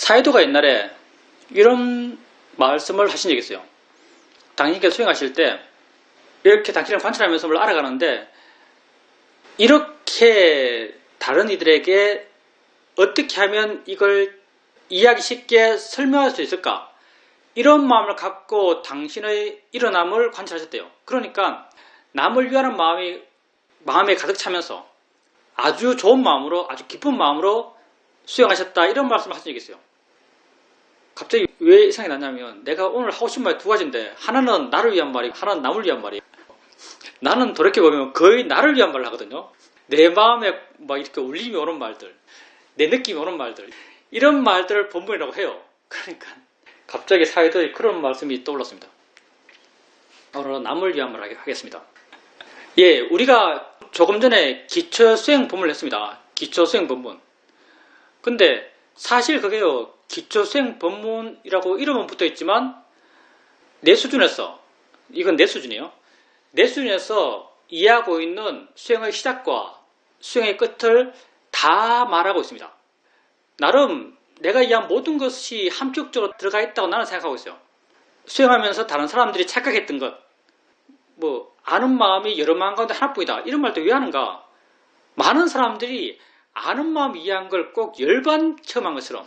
사이도가 옛날에 이런 말씀을 하신 적이 있어요. 당신께서 수행하실 때 이렇게 당신을 관찰하면서 뭘 알아가는데 이렇게 다른 이들에게 어떻게 하면 이걸 이해하기 쉽게 설명할 수 있을까? 이런 마음을 갖고 당신의 일어남을 관찰하셨대요. 그러니까 남을 위하는 마음에 가득 차면서 아주 좋은 마음으로, 아주 기쁜 마음으로 수행하셨다. 이런 말씀을 하신 적이 있어요. 갑자기 왜 이 생각이 났냐면 내가 오늘 하고 싶은 말이 두 가지인데 하나는 나를 위한 말이고 하나는 남을 위한 말이에요. 나는 돌이켜보면 거의 나를 위한 말을 하거든요. 내 마음에 막 이렇게 울림이 오는 말들, 내 느낌이 오는 말들, 이런 말들을 본문이라고 해요. 그러니까 갑자기 사이도에 그런 말씀이 떠올랐습니다. 오늘은 남을 위한 말을 하겠습니다. 예, 우리가 조금 전에 기초 수행 본문을 했습니다. 기초 수행 본문. 근데 사실 그게요, 기초 수행 본문이라고 이름은 붙어 있지만 내 수준에서, 이건 내 수준이에요. 내 수준에서 이해하고 있는 수행의 시작과 수행의 끝을 다 말하고 있습니다. 나름 내가 이해한 모든 것이 함축적으로 들어가 있다고 나는 생각하고 있어요. 수행하면서 다른 사람들이 착각했던 것, 아는 마음이 여러 마음 가운데 하나뿐이다. 이런 말도 왜 하는가? 많은 사람들이 아는 마음 이해한 걸 꼭 열반 체험한 것처럼,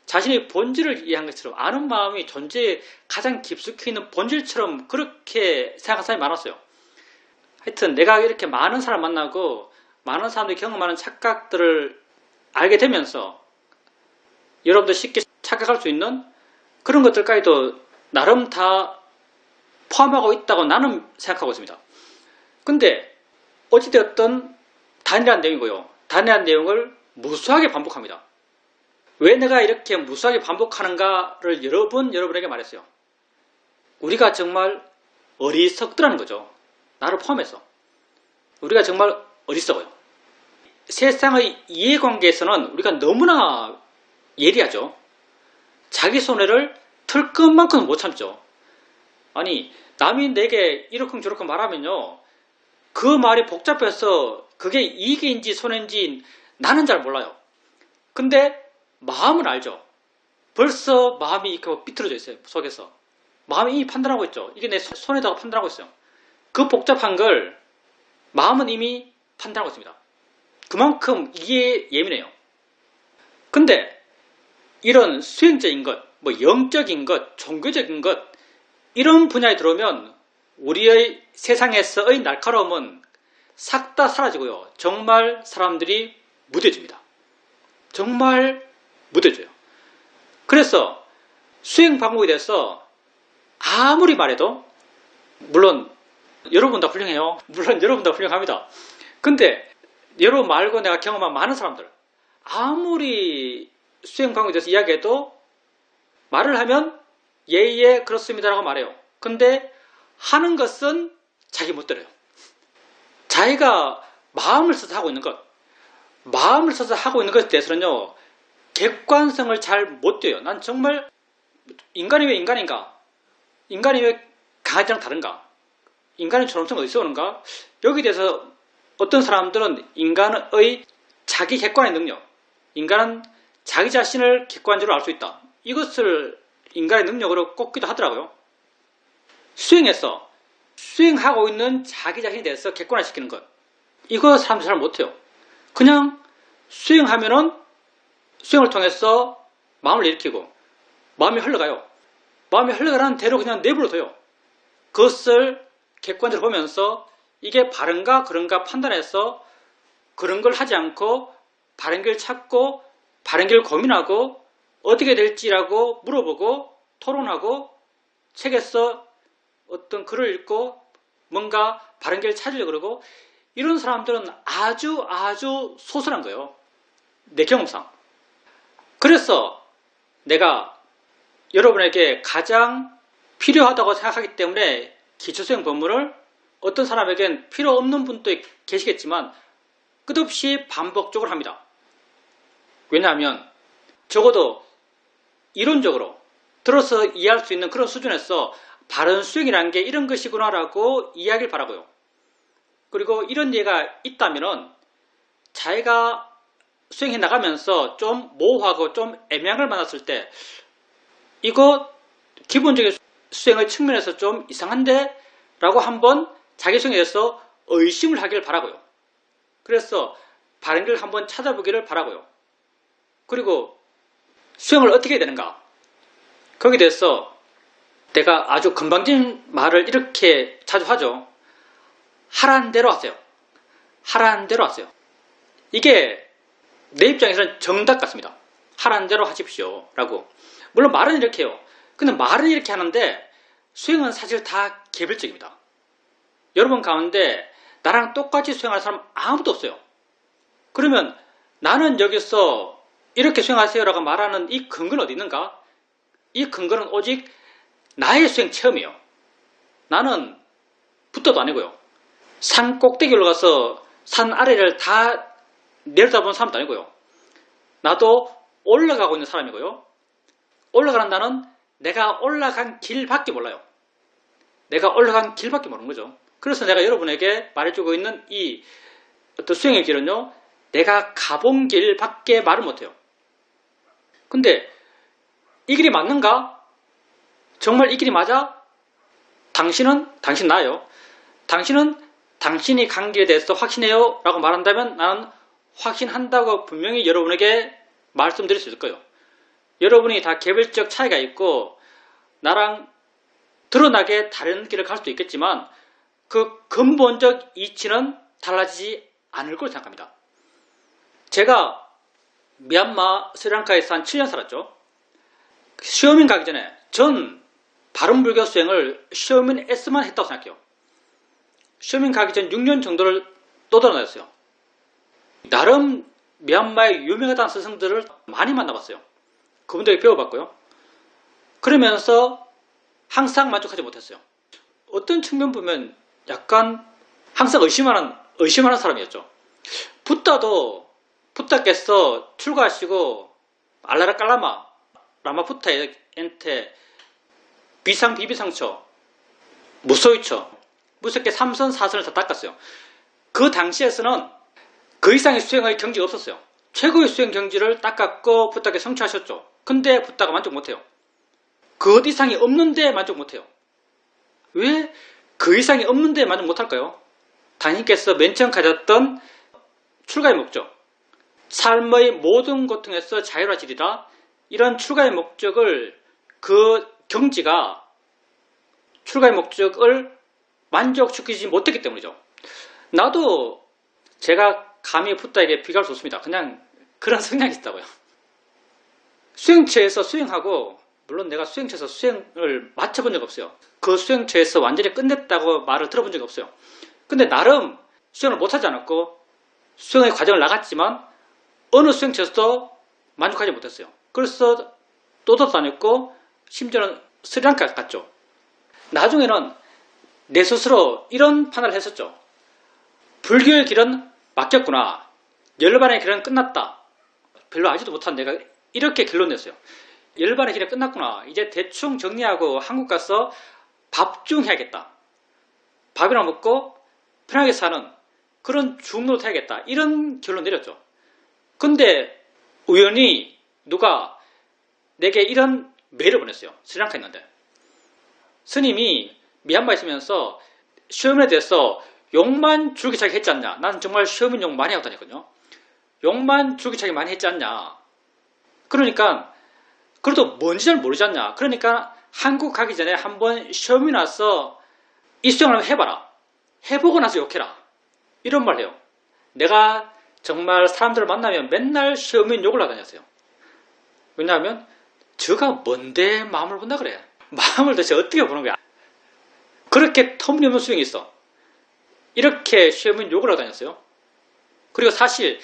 자신의 본질을 이해한 것처럼, 아는 마음이 존재에 가장 깊숙이 있는 본질처럼 그렇게 생각하는 사람이 많았어요. 하여튼 내가 이렇게 많은 사람 만나고 많은 사람들이 경험하는 착각들을 알게 되면서 여러분들 쉽게 착각할 수 있는 그런 것들까지도 나름 다 포함하고 있다고 나는 생각하고 있습니다. 근데 어찌되었든 단일한 내용이고요. 단일한 내용을 무수하게 반복합니다. 왜 내가 이렇게 무수하게 반복하는가를 여러분에게 말했어요. 우리가 정말 어리석더라는 거죠. 나를 포함해서. 우리가 정말 어리석어요. 세상의 이해관계에서는 우리가 너무나 예리하죠. 자기 손해를 털 것만큼은 못 참죠. 아니, 남이 내게 이렇쿵저렇쿵 말하면요, 그 말이 복잡해서 그게 이익인지 손해인지 나는 잘 몰라요. 근데 마음은 알죠. 벌써 마음이 이렇게 삐뚤어져 있어요. 속에서. 마음이 이미 판단하고 있죠. 이게 내 손해다고 판단하고 있어요. 그 복잡한 걸 마음은 이미 판단하고 있습니다. 그만큼 이게 예민해요. 근데 이런 수행적인 것, 영적인 것, 종교적인 것, 이런 분야에 들어오면 우리의 세상에서의 날카로움은 싹 다 사라지고요. 정말 사람들이 무뎌집니다. 정말 무뎌져요. 그래서 수행 방법에 대해서 아무리 말해도, 물론 여러분 다 훌륭해요. 물론 여러분 다 훌륭합니다. 근데 여러분 말고 내가 경험한 많은 사람들, 아무리 수행 방법에 대해서 이야기해도 말을 하면 예, 그렇습니다라고 말해요. 근데 하는 것은 자기 못 들어요. 자기가 마음을 써서 하고 있는 것에 대해서는요, 객관성을 잘 못 둬요. 난 정말 인간이 왜 인간인가? 인간이 왜 강아지랑 다른가? 인간의 존엄성은 어디서 오는가? 여기에 대해서 어떤 사람들은 인간의 자기 객관의 능력, 인간은 자기 자신을 객관적으로 알 수 있다. 이것을 인간의 능력으로 꼽기도 하더라고요. 수행에서 수행하고 있는 자기 자신에 대해서 객관화시키는 것, 이거 사람들이 잘 못해요. 그냥 수행하면은 수행을 통해서 마음을 일으키고 마음이 흘러가요. 마음이 흘러가는 대로 그냥 내버려둬요. 그것을 객관적으로 보면서 이게 바른가 그런가 판단해서 그런 걸 하지 않고 바른 길 찾고 바른 길 고민하고 어떻게 될지라고 물어보고 토론하고 책에서 어떤 글을 읽고 뭔가 바른 길을 찾으려고 그러고, 이런 사람들은 아주 소설한 거예요. 내 경험상. 그래서 내가 여러분에게 가장 필요하다고 생각하기 때문에 기초수행 법문을 어떤 사람에겐 필요 없는 분도 계시겠지만 끝없이 반복적으로 합니다. 왜냐하면 적어도 이론적으로 들어서 이해할 수 있는 그런 수준에서 바른 수행이라는 게 이런 것이구나라고 이해하길 바라고요. 그리고 이런 예가 있다면은 자기가 수행해 나가면서 좀 모호하고 좀 애매한 걸 만났을 때 이거 기본적인 수행의 측면에서 좀 이상한데? 라고 한번 자기 수행에 대해서 의심을 하기를 바라고요. 그래서 바른 걸 한번 찾아보기를 바라고요. 그리고 수행을 어떻게 해야 되는가? 거기에 대해서 내가 아주 건방진 말을 이렇게 자주 하죠. 하라는 대로 하세요. 하라는 대로 하세요. 이게 내 입장에서는 정답 같습니다. 하라는 대로 하십시오. 라고. 물론 말은 이렇게 해요. 근데 말은 이렇게 하는데 수행은 사실 다 개별적입니다. 여러분 가운데 나랑 똑같이 수행하는 사람 아무도 없어요. 그러면 나는 여기서 이렇게 수행하세요라고 말하는 이 근거는 어디 있는가? 이 근거는 오직 나의 수행 체험이에요. 나는 붓다도 아니고요. 산 꼭대기 올라가서 산 아래를 다 내려다보는 사람도 아니고요. 나도 올라가고 있는 사람이고요. 올라가는 나는 내가 올라간 길밖에 몰라요. 내가 올라간 길밖에 모르는 거죠. 그래서 내가 여러분에게 말해주고 있는 이 어떤 수행의 길은요, 내가 가본 길밖에 말을 못해요. 근데 이 길이 맞는가? 정말 이 길이 맞아? 당신 나요. 당신은 당신이 간 길에 대해서 확신해요? 라고 말한다면 나는 확신한다고 분명히 여러분에게 말씀드릴 수 있을 거예요. 여러분이 다 개별적 차이가 있고 나랑 드러나게 다른 길을 갈 수도 있겠지만 그 근본적 이치는 달라지지 않을 거로 생각합니다. 제가 미얀마, 스리랑카에서 한 7년 살았죠. 시험인 가기 전에 전 바른불교 수행을 시험인 S만 했다고 생각해요. 시험인 가기 전 6년 정도를 떠돌아다녔어요. 나름 미얀마의 유명하다는 스승들을 많이 만나봤어요. 그분들에게 배워봤고요. 그러면서 항상 만족하지 못했어요. 어떤 측면 보면 약간 항상 의심하는 사람이었죠. 붓다께서 출가하시고 알라라 깔라마 라마푸타한테 비상 비비상처 무소유처 무섭게 3선 4선을 다 닦았어요. 그 당시에서는 그 이상의 수행의 경지가 없었어요. 최고의 수행 경지를 닦았고 붓다께 성취하셨죠. 근데 붓다가 만족 못해요. 그 이상이 없는데 만족 못해요. 왜 그 이상이 없는데 만족 못할까요? 당신께서 맨 처음 가졌던 출가의 목적, 삶의 모든 고통에서 자유로워지리라, 이런 출가의 목적을, 그 경지가 출가의 목적을 만족시키지 못했기 때문이죠. 나도 제가 감히 붓다에게 비교할 수 없습니다. 그냥 그런 성향이 있다고요. 수행처에서 수행하고, 물론 내가 수행처에서 수행을 마쳐본 적 없어요. 그 수행처에서 완전히 끝냈다고 말을 들어본 적이 없어요. 근데 나름 수행을 못하지 않았고 수행의 과정을 나갔지만 어느 수행처에서도 만족하지 못했어요. 그래서 또 다녔고 심지어는 스리랑카 갔죠. 나중에는 내 스스로 이런 판단을 했었죠. 불교의 길은 막혔구나. 열반의 길은 끝났다. 별로 알지도 못한 내가 이렇게 결론냈어요. 열반의 길이 끝났구나. 이제 대충 정리하고 한국 가서 밥 좀 해야겠다. 밥이나 먹고 편하게 사는 그런 중노릇 해야겠다. 이런 결론 내렸죠. 근데 우연히 누가 내게 이런 메일을 보냈어요. 스리랑카에 있는데. 스님이 미얀마에 있으면서 시험에 대해서 욕만 줄기차게 했지 않냐. 나는 정말 시험인 욕 많이 하고 다녔거든요. 욕만 줄기차게 많이 했지 않냐. 그러니까 그래도 뭔지 잘 모르지 않냐. 그러니까 한국 가기 전에 한번 시험이 나서 이 수행을 한번 해봐라. 해보고 나서 욕해라. 이런 말 해요. 내가 정말 사람들을 만나면 맨날 시험인 욕을 하다녔어요. 왜냐하면 저가 뭔데 마음을 본다 그래. 마음을 도대체 어떻게 보는 거야. 그렇게 터무니없는 수행이 있어. 이렇게 시험인 욕을 하고 다녔어요. 그리고 사실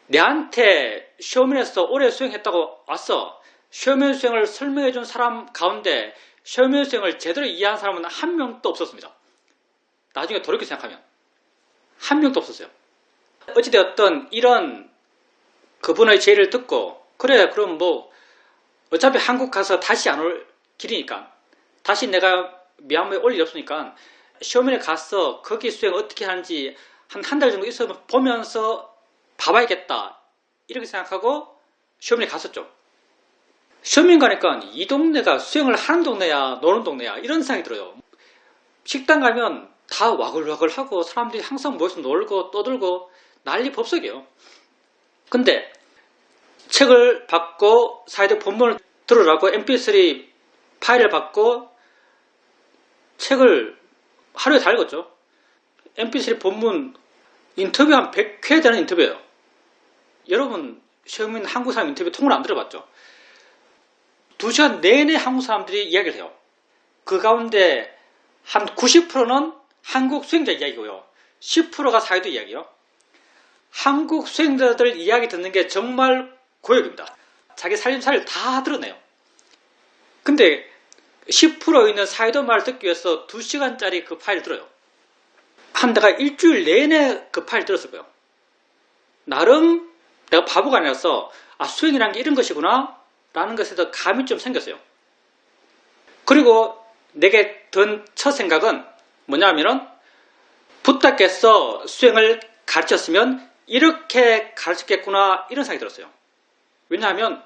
내한테 시험인에서 오래 수행했다고 왔어. 시험인 수행을 설명해준 사람 가운데 시험인 수행을 제대로 이해한 사람은 한 명도 없었습니다. 나중에 돌이켜 생각하면 한 명도 없었어요. 어찌되었든 이런 그분의 제의를 듣고 그래 그럼 뭐 어차피 한국 가서 다시 안 올 길이니까 다시 내가 미얀마에 올 일이 없으니까 시험인에 가서 거기 수행 어떻게 하는지 한 달 정도 있어 보면서 봐봐야겠다. 이렇게 생각하고 시험에 갔었죠. 시험에 가니까 이 동네가 수영을 하는 동네야 노는 동네야 이런 생각이 들어요. 식당 가면 다 와글와글하고 사람들이 항상 모여서 놀고 떠들고 난리 법석이에요. 근데 책을 받고 사회적 본문을 들으라고 mp3 파일을 받고 책을 하루에 다 읽었죠. mp3 본문 인터뷰 한 100회 되는 인터뷰예요. 여러분 시험인 한국 사람 인터뷰 통으로 안 들어봤죠? 2시간 내내 한국 사람들이 이야기를 해요. 그 가운데 한 90%는 한국 수행자 이야기고요. 10%가 사회도 이야기요. 한국 수행자들 이야기 듣는 게 정말 고역입니다. 자기 살림살이를 다 드러내요. 근데 10% 있는 사회도 말을 듣기 위해서 2시간짜리 그 파일을 들어요. 한 내가 일주일 내내 그 파일 들었을 거예요. 나름 내가 바보가 아니라서 수행이라는 게 이런 것이구나 라는 것에 더 감이 좀 생겼어요. 그리고 내게 든 첫 생각은 뭐냐면은 부탁께서 수행을 가르쳤으면 이렇게 가르쳤겠구나 이런 생각이 들었어요. 왜냐하면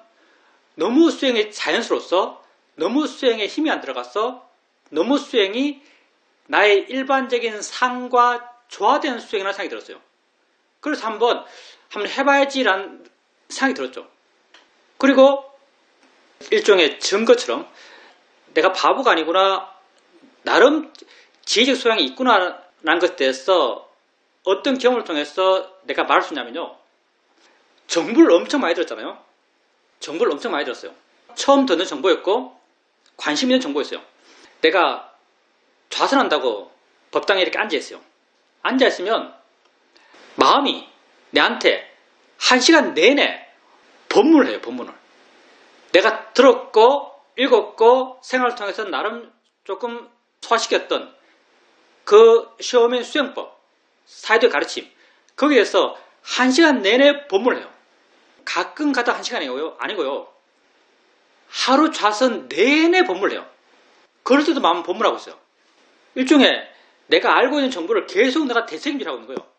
너무 수행이 자연스러워서 너무 수행에 힘이 안 들어가서 너무 수행이 나의 일반적인 삶과 조화된 수행이라는 생각이 들었어요. 그래서 한번 해봐야지라는 생각이 들었죠. 그리고 일종의 증거처럼 내가 바보가 아니구나 나름 지혜적 소양이 있구나 라는 것에 대해서 어떤 경험을 통해서 내가 말할 수 있냐면요. 정보를 엄청 많이 들었잖아요. 정보를 엄청 많이 들었어요. 처음 듣는 정보였고 관심 있는 정보였어요. 내가 좌선한다고 법당에 이렇게 앉아있어요. 앉아있으면 마음이 내한테 1시간 내내 법문을 해요. 법문을. 내가 들었고 읽었고 생활을 통해서 나름 조금 소화시켰던 그 시험의 수행법, 사회적 가르침 거기에 대해서 1시간 내내 법문을 해요. 가끔 가다 1시간이 아니고요. 하루 좌선 내내 법문을 해요. 그럴 때도 마음 법문하고 있어요. 일종의 내가 알고 있는 정보를 계속 내가 되새김질하고 있는 거예요.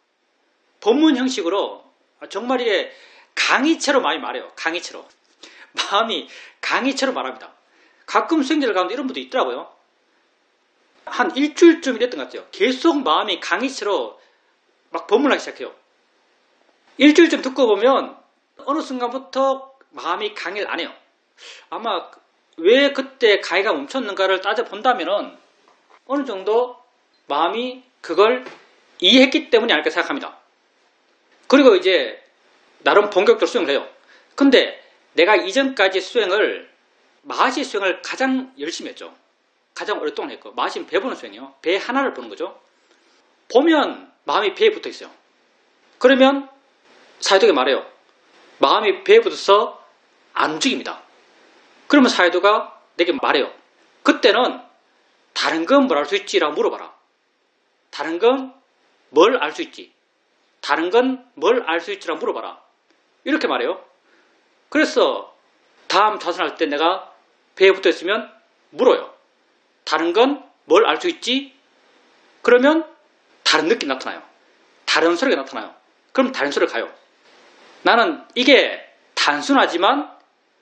법문 형식으로 정말 이게 강의체로 많이 말해요. 강의체로. 마음이 강의체로 말합니다. 가끔 수행자들 가운데 이런 분도 있더라고요. 한 일주일쯤 이랬던 것 같아요. 계속 마음이 강의체로 막 법문하기 시작해요. 일주일쯤 듣고 보면 어느 순간부터 마음이 강의를 안 해요. 아마 왜 그때 강의가 멈췄는가를 따져본다면 어느 정도 마음이 그걸 이해했기 때문이 아닐까 생각합니다. 그리고 이제 나름 본격적으로 수행을 해요. 근데 내가 이전까지 마하시 수행을 가장 열심히 했죠. 가장 오랫동안 했고 마하시는 배 보는 수행이요. 배 하나를 보는 거죠. 보면 마음이 배에 붙어 있어요. 그러면 사회도가 말해요. 마음이 배에 붙어서 안 움직입니다. 그러면 사회도가 내게 말해요. 그때는 다른 건 뭘 알 수 있지? 라고 물어봐라. 다른 건 뭘 알 수 있지? 다른 건 뭘 알 수 있지? 라고 물어봐라. 이렇게 말해요. 그래서 다음 좌선할 때 내가 배에 붙어 있으면 물어요. 다른 건 뭘 알 수 있지? 그러면 다른 느낌이 나타나요. 다른 소리가 나타나요. 그럼 다른 소리를 가요. 나는 이게 단순하지만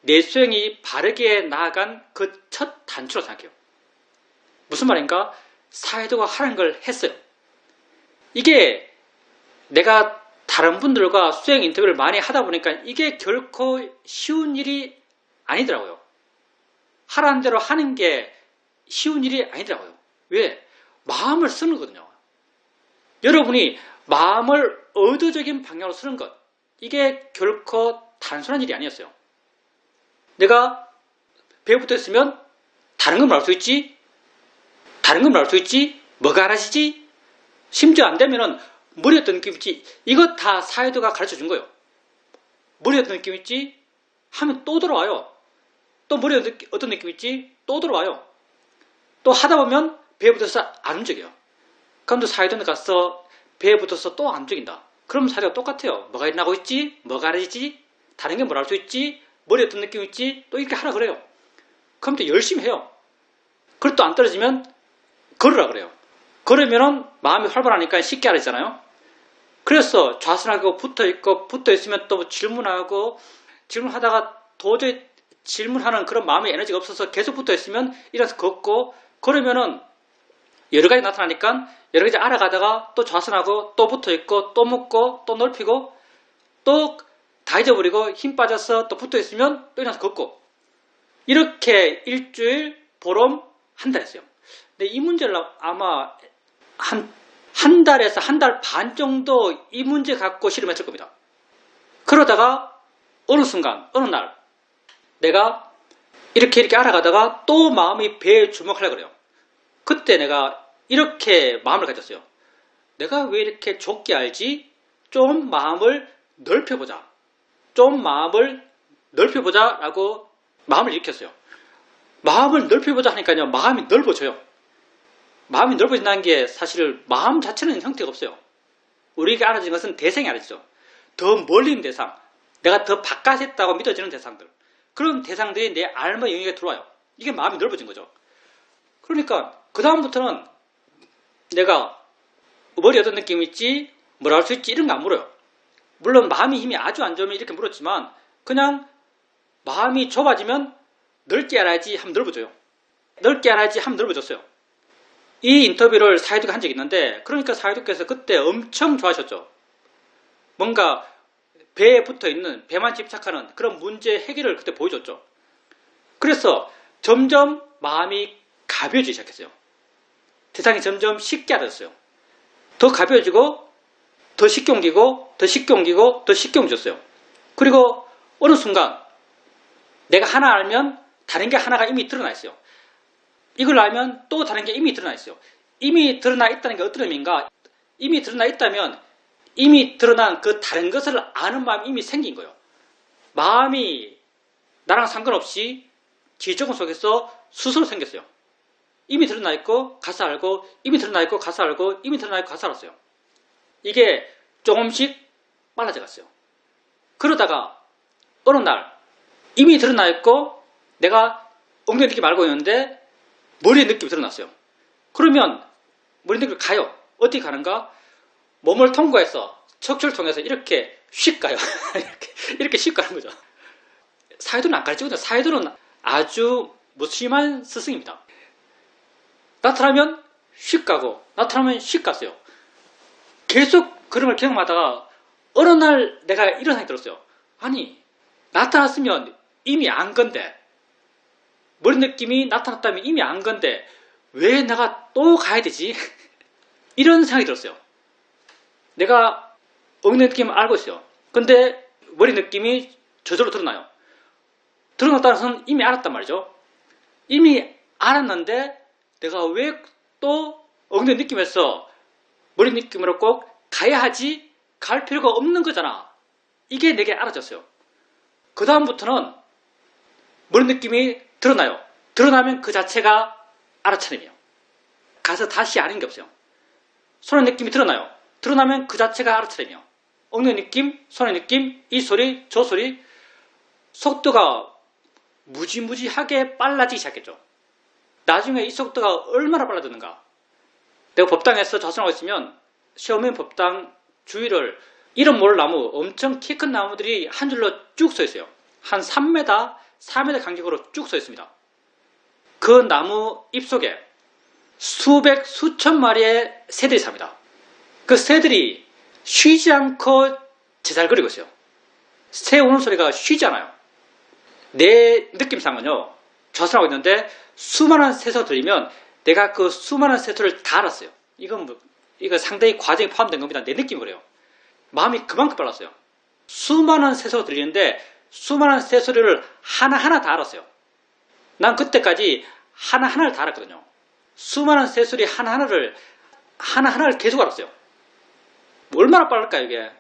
내 수행이 바르게 나아간 그 첫 단추라고 생각해요. 무슨 말인가? 사회도가 하는 걸 했어요. 이게 내가 다른 분들과 수행 인터뷰를 많이 하다 보니까 이게 결코 쉬운 일이 아니더라고요. 하라는 대로 하는 게 쉬운 일이 아니더라고요. 왜? 마음을 쓰는 거거든요. 여러분이 마음을 의도적인 방향으로 쓰는 것, 이게 결코 단순한 일이 아니었어요. 내가 배에 붙어 있으면 다른 건 알 수 있지? 다른 건 알 수 있지? 뭐가 알아지지? 심지어 안 되면은 머리에 어떤 느낌 있지? 이거 다 사회도가 가르쳐 준 거예요. 머리에 어떤 느낌 있지? 하면 또 돌아와요. 또 머리에 어떤 느낌 있지? 또 돌아와요. 또 하다 보면 배에 붙어서 안 움직여요. 그럼 또 사회도에 가서 배에 붙어서 또 안 움직인다. 그럼 사회도가 똑같아요. 뭐가 일어나고 있지? 뭐가 알아지지? 다른 게 뭘 알 수 있지? 머리에 어떤 느낌 있지? 또 이렇게 하라 그래요. 그럼 또 열심히 해요. 그래도 또 안 떨어지면 걸으라 그래요. 걸으면은 마음이 활발하니까 쉽게 알아지잖아요. 그래서 좌선하고 붙어 있으면 또 질문하고, 질문하다가 도저히 질문하는 그런 마음의 에너지가 없어서 계속 붙어 있으면 일어나서 걷고, 그러면은 여러 가지 나타나니까 여러 가지 알아가다가 또 좌선하고 또 붙어 있고 또 묶고 또 넓히고 또 다 잊어버리고 힘 빠져서 또 붙어 있으면 또 일어나서 걷고, 이렇게 일주일, 보름, 한 달 했어요. 근데 이 문제를 아마 한 달에서 한 달 반 정도 이 문제 갖고 실험했을 겁니다. 그러다가 어느 순간, 어느 날 내가 이렇게 알아가다가 또 마음이 배에 주목하려고 그래요. 그때 내가 이렇게 마음을 가졌어요. 내가 왜 이렇게 좁게 알지? 좀 마음을 넓혀보자. 좀 마음을 넓혀보자 라고 마음을 일으켰어요. 마음을 넓혀보자 하니까요, 마음이 넓어져요. 마음이 넓어진다는 게 사실 마음 자체는 형태가 없어요. 우리가 알아진 것은 대상이 알아지죠. 더 멀리 있는 대상, 내가 더 바깥에 있다고 믿어지는 대상들, 그런 대상들이 내 알마 영역에 들어와요. 이게 마음이 넓어진 거죠. 그러니까 그 다음부터는 내가 머리 어떤 느낌이 있지, 뭐라 할 수 있지, 이런 거 안 물어요. 물론 마음이 힘이 아주 안 좋으면 이렇게 물었지만, 그냥 마음이 좁아지면 넓게 알아야지 하면 넓어져요. 넓게 알아야지 하면 넓어졌어요. 이 인터뷰를 사회독이 한 적이 있는데, 그러니까 사회독께서 그때 엄청 좋아하셨죠. 뭔가 배에 붙어있는, 배만 집착하는 그런 문제 해결을 그때 보여줬죠. 그래서 점점 마음이 가벼워지기 시작했어요. 대상이 점점 쉽게 알아졌어요. 더 가벼워지고 더 쉽게 옮기고 더 쉽게 옮기고 더 쉽게 옮겨졌어요. 그리고 어느 순간 내가 하나 알면 다른 게 하나가 이미 드러나 있어요. 이걸 알면 또 다른 게 이미 드러나 있어요. 이미 드러나 있다는 게 어떤 의미인가? 이미 드러나 있다면 이미 드러난 그 다른 것을 아는 마음이 이미 생긴 거예요. 마음이 나랑 상관없이 지적은 속에서 스스로 생겼어요. 이미 드러나 있고 가서 알고, 이미 드러나 있고 가서 알고, 이미 드러나 있고 가서 알았어요. 이게 조금씩 빨라져 갔어요. 그러다가 어느 날 이미 드러나 있고 내가 엉덩이 느낌 알고 있는데 머리에 느낌이 드러났어요. 그러면 머리 느낌을 가요. 어떻게 가는가? 몸을 통과해서 척추를 통해서 이렇게 휙 가요. 이렇게 휙 가는 거죠. 사회도는 안 가르치거든요. 사회도는 아주 무심한 스승입니다. 나타나면 휙 가고 나타나면 휙 갔어요. 계속 그런 걸 경험하다가 어느 날 내가 이런 생각이 들었어요. 아니, 나타났으면 이미 안 건데, 머리 느낌이 나타났다면 이미 안 건데 왜 내가 또 가야 되지? 이런 생각이 들었어요. 내가 엉덩이 느낌을 알고 있어요. 근데 머리 느낌이 저절로 드러나요. 드러났다는 것은 이미 알았단 말이죠. 이미 알았는데 내가 왜 또 엉덩이 느낌에서 머리 느낌으로 꼭 가야 하지? 갈 필요가 없는 거잖아. 이게 내게 알아졌어요. 그 다음부터는 머리 느낌이 드러나요. 드러나면 그 자체가 알아차림이에요. 가서 다시 아는 게 없어요. 손의 느낌이 드러나요. 드러나면 그 자체가 알아차림이에요. 엉덩이 느낌, 손의 느낌, 이 소리, 저 소리, 속도가 무지무지하게 빨라지기 시작했죠. 나중에 이 속도가 얼마나 빨라졌는가. 내가 법당에서 좌선하고 있으면 시험인 법당 주위를 이름 모를 나무, 엄청 키 큰 나무들이 한 줄로 쭉 서 있어요. 한 3m, 4m 간격으로 쭉 서 있습니다. 그 나무 잎속에 수백, 수천 마리의 새들이 삽니다. 그 새들이 쉬지 않고 제잘거리고 있어요. 새 우는 소리가 쉬지 않아요. 내 느낌상은요, 좌선하고 있는데 수많은 새소리가 들리면 내가 그 수많은 새소리를 다 알았어요. 이거 상당히 과정이 포함된 겁니다. 내 느낌이 그래요. 마음이 그만큼 빨랐어요. 수많은 새소리가 들리는데 수많은 새소리를 하나하나 다 알았어요. 난 그때까지 하나하나를 다 알았거든요. 수많은 새소리 하나하나를 계속 알았어요. 얼마나 빠를까요, 이게?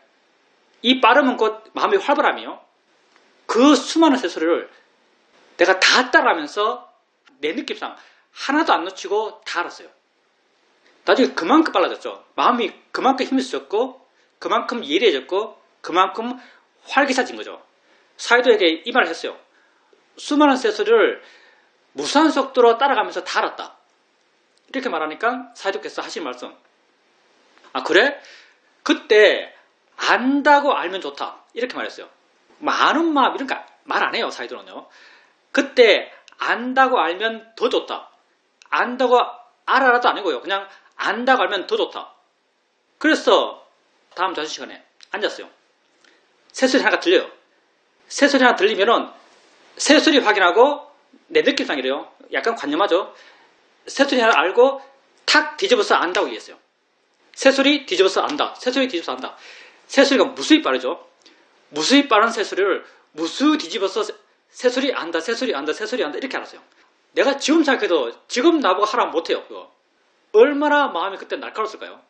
이 빠르면 곧 마음의 활발함이요. 그 수많은 새소리를 내가 다 따라하면서 내 느낌상 하나도 안 놓치고 다 알았어요. 나중에 그만큼 빨라졌죠. 마음이 그만큼 힘이 세졌고, 그만큼 예리해졌고, 그만큼 활기차진 거죠. 사이도에게 이 말을 했어요. 수많은 새소리를 무수한 속도로 따라가면서 다 알았다. 이렇게 말하니까 사이도께서 하신 말씀. 아, 그래? 그때 안다고 알면 좋다. 이렇게 말했어요. 아는 마음 이런 거 말 안 해요. 사이들은요. 그때 안다고 알면 더 좋다. 안다고 알아라도 아니고요. 그냥 안다고 알면 더 좋다. 그래서 다음 자습 시간에 앉았어요. 새소리 하나가 들려요. 새소리 하나 들리면은 새소리 확인하고 내 느낌상 이래요. 약간 관념하죠. 새소리 하나 알고 탁 뒤집어서 안다고 얘기했어요. 새소리 뒤집어서 안다. 새소리 뒤집어서 안다. 새소리가 무수히 빠르죠. 무수히 빠른 새소리를 무수 뒤집어서 새소리 안다. 새소리 안다. 새소리 안다. 이렇게 알았어요. 내가 지금 생각해도 지금 나보고 하라면 못해요. 그거. 얼마나 마음이 그때 날카로웠을까요?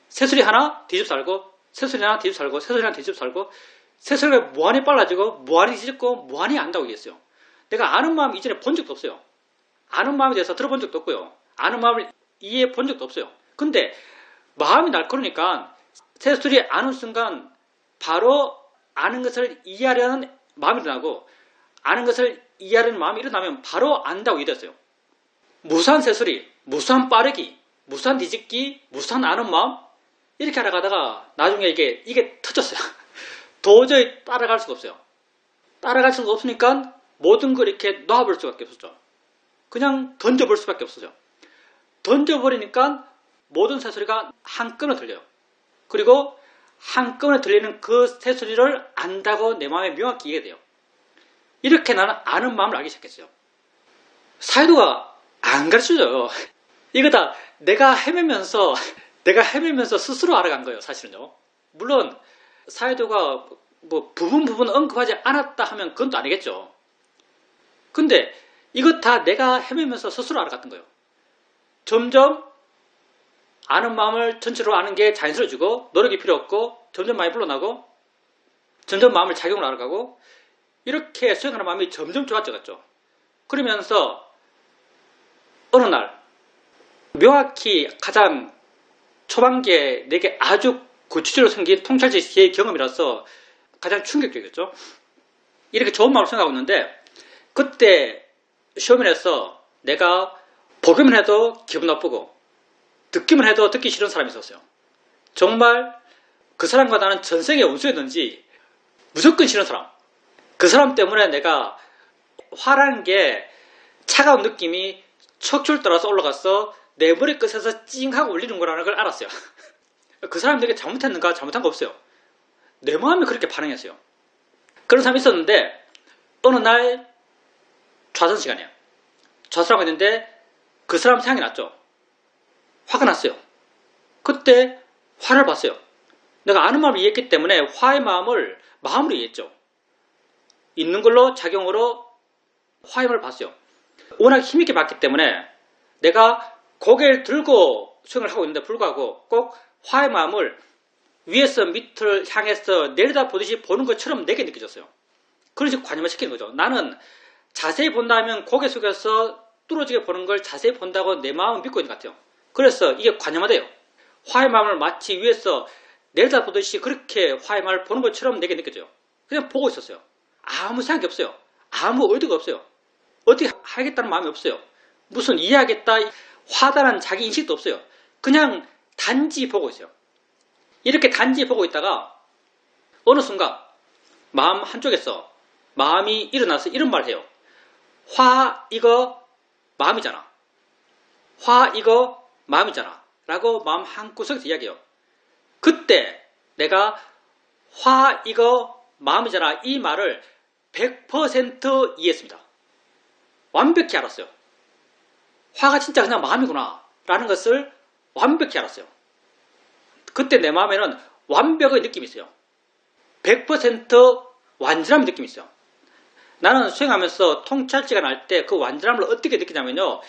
새소리 하나 뒤집어서 알고 새소리 하나 뒤집어서 알고 새소리 하나 뒤집어서 알고 새소리가 무한히 빨라지고 무한히 뒤집고 무한히 안다고 얘기했어요. 내가 아는 마음 이전에 본 적도 없어요. 아는 마음에 대해서 들어본 적도 없고요. 아는 마음을 이해해 본 적도 없어요. 근데 마음이 날카로우니까 새소리 아는 순간 바로 아는 것을 이해하려는 마음이 일어나고 아는 것을 이해하려는 마음이 일어나면 바로 안다고 이랬어요. 무수한 새소리, 무수한 빠르기, 무수한 뒤집기, 무수한 아는 마음 이렇게 알아가다가 나중에 이게 터졌어요. 도저히 따라갈 수가 없어요. 따라갈 수가 없으니까 모든 걸 이렇게 놔볼 수밖에 없었죠. 그냥 던져볼 수밖에 없었죠. 던져버리니까 모든 새소리가 한꺼번에 들려요. 그리고 한꺼번에 들리는 그 새소리를 안다고 내 마음에 명확히 이해가 돼요. 이렇게 나는 아는 마음을 알기 시작했어요. 사이도가 안 가르쳐줘요. 이거 다 내가 헤매면서 스스로 알아간 거예요. 사실은요. 물론 사이도가 뭐 부분 언급하지 않았다 하면 그건 또 아니겠죠. 근데 이것 다 내가 헤매면서 스스로 알아갔던 거예요. 점점 아는 마음을 전체로 아는 게 자연스러워지고 노력이 필요 없고 점점 많이 불어나고 점점 마음을 작용을 알아가고 이렇게 수행하는 마음이 점점 좋아져갔죠. 그러면서 어느 날 명확히 가장 초반기에 내게 아주 구체적으로 생긴 통찰지의 경험이라서 가장 충격적이었죠. 이렇게 좋은 마음을 생각하고 있는데 그때 시험에서 내가 보기만 해도 기분 나쁘고 듣기만 해도 듣기 싫은 사람이 있었어요. 정말 그 사람과 나는 전생에 원수였는지 무조건 싫은 사람. 그 사람 때문에 내가 화라는 게 차가운 느낌이 척추를 따라서 올라가서 내 머리 끝에서 찡하고 울리는 거라는 걸 알았어요. 그 사람이 되게 잘못했는가? 잘못한 거 없어요. 내 마음이 그렇게 반응했어요. 그런 사람이 있었는데 어느 날 좌선 시간이에요. 좌선하고 있는데 그 사람 생각이 났죠. 화가 났어요. 그때 화를 봤어요. 내가 아는 마음을 이해했기 때문에 화의 마음을 마음으로 이해했죠. 있는 걸로 작용으로 화의 마음을 봤어요. 워낙 힘있게 봤기 때문에 내가 고개를 들고 수행을 하고 있는데 불구하고 꼭 화의 마음을 위에서 밑을 향해서 내려다 보듯이 보는 것처럼 내게 느껴졌어요. 그런 식으로 관념을 시키는 거죠. 나는 자세히 본다면 고개 숙여서 뚫어지게 보는 걸 자세히 본다고 내 마음은 믿고 있는 것 같아요. 그래서 이게 관념화돼요. 화의 마음을 마치 위에서 내려다 보듯이 그렇게 화의 마음을 보는 것처럼 내게 느껴져요. 그냥 보고 있었어요. 아무 생각이 없어요. 아무 의도가 없어요. 어떻게 하겠다는 마음이 없어요. 무슨 이해하겠다, 화다는 자기 인식도 없어요. 그냥 단지 보고 있어요. 이렇게 단지 보고 있다가 어느 순간 마음 한쪽에서 마음이 일어나서 이런 말을 해요. 화 이거 마음이잖아. 화 이거 마음이잖아. 라고 마음 한구석에서 이야기해요. 그때 내가 화 이거 마음이잖아 이 말을 100% 이해했습니다. 완벽히 알았어요. 화가 진짜 그냥 마음이구나 라는 것을 완벽히 알았어요. 그때 내 마음에는 완벽의 느낌이 있어요. 100% 완전함의 느낌이 있어요. 나는 수행하면서 통찰지가 날 때 그 완전함을 어떻게 느끼냐면요.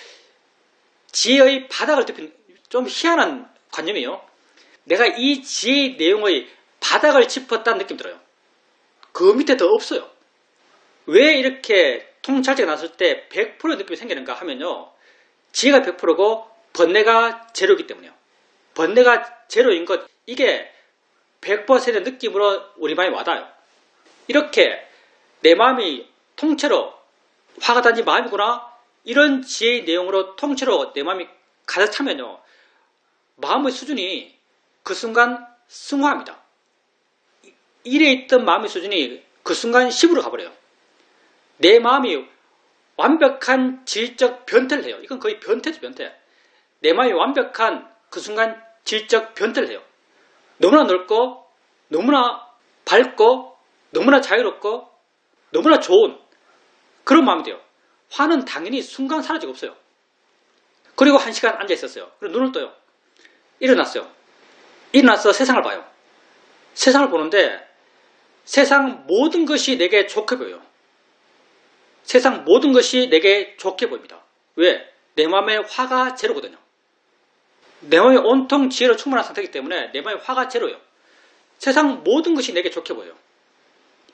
지혜의 바닥을 덮인 좀 희한한 관념이에요. 내가 이 지혜의 내용의 바닥을 짚었다는 느낌 들어요. 그 밑에 더 없어요. 왜 이렇게 통찰지가 났을 때 100% 느낌이 생기는가 하면요. 지혜가 100%고 번뇌가 제로이기 때문이에요. 번뇌가 제로인 것 이게 100% 느낌으로 우리 마음에 와닿아요. 이렇게 내 마음이 통째로 화가 단지 마음이구나 이런 지혜의 내용으로 통째로 내 마음이 가득 차면요. 마음의 수준이 그 순간 승화합니다. 1에 있던 마음의 수준이 그 순간 10으로 가버려요. 내 마음이 완벽한 질적 변태를 해요. 이건 거의 변태죠, 변태. 내 마음이 완벽한 그 순간 질적 변태를 해요. 너무나 넓고, 너무나 밝고, 너무나 자유롭고, 너무나 좋은 그런 마음이 돼요. 화는 당연히 순간 사라지고 없어요. 그리고 1시간 앉아 있었어요. 그리고 눈을 떠요. 일어났어요. 일어나서 세상을 봐요. 세상을 보는데 세상 모든 것이 내게 좋게 보여요. 세상 모든 것이 내게 좋게 보입니다. 왜? 내 마음에 화가 제로거든요. 내 마음이 온통 지혜로 충분한 상태이기 때문에 내 마음에 화가 제로예요. 세상 모든 것이 내게 좋게 보여요.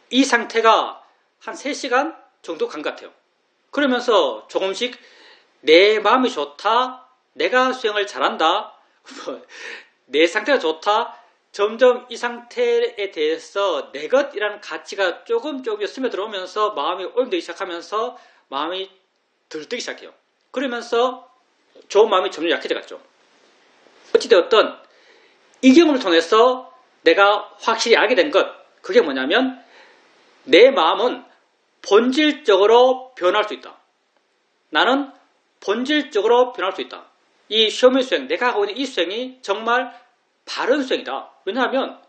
이 상태가 한 3시간 정도 간 것 같아요. 그러면서 조금씩 내 마음이 좋다, 내가 수행을 잘한다, 내 상태가 좋다, 점점 이 상태에 대해서 내 것이라는 가치가 조금 스며들어오면서 마음이 오염되기 시작하면서 마음이 들뜨기 시작해요. 그러면서 좋은 마음이 점점 약해져 갔죠. 어찌되었든 이 경험을 통해서 내가 확실히 알게 된 것, 그게 뭐냐면 내 마음은 본질적으로 변할 수 있다. 나는 본질적으로 변할 수 있다. 이 쇼미 수행, 내가 하고 있는 이 수행이 정말 바른 수행이다. 왜냐하면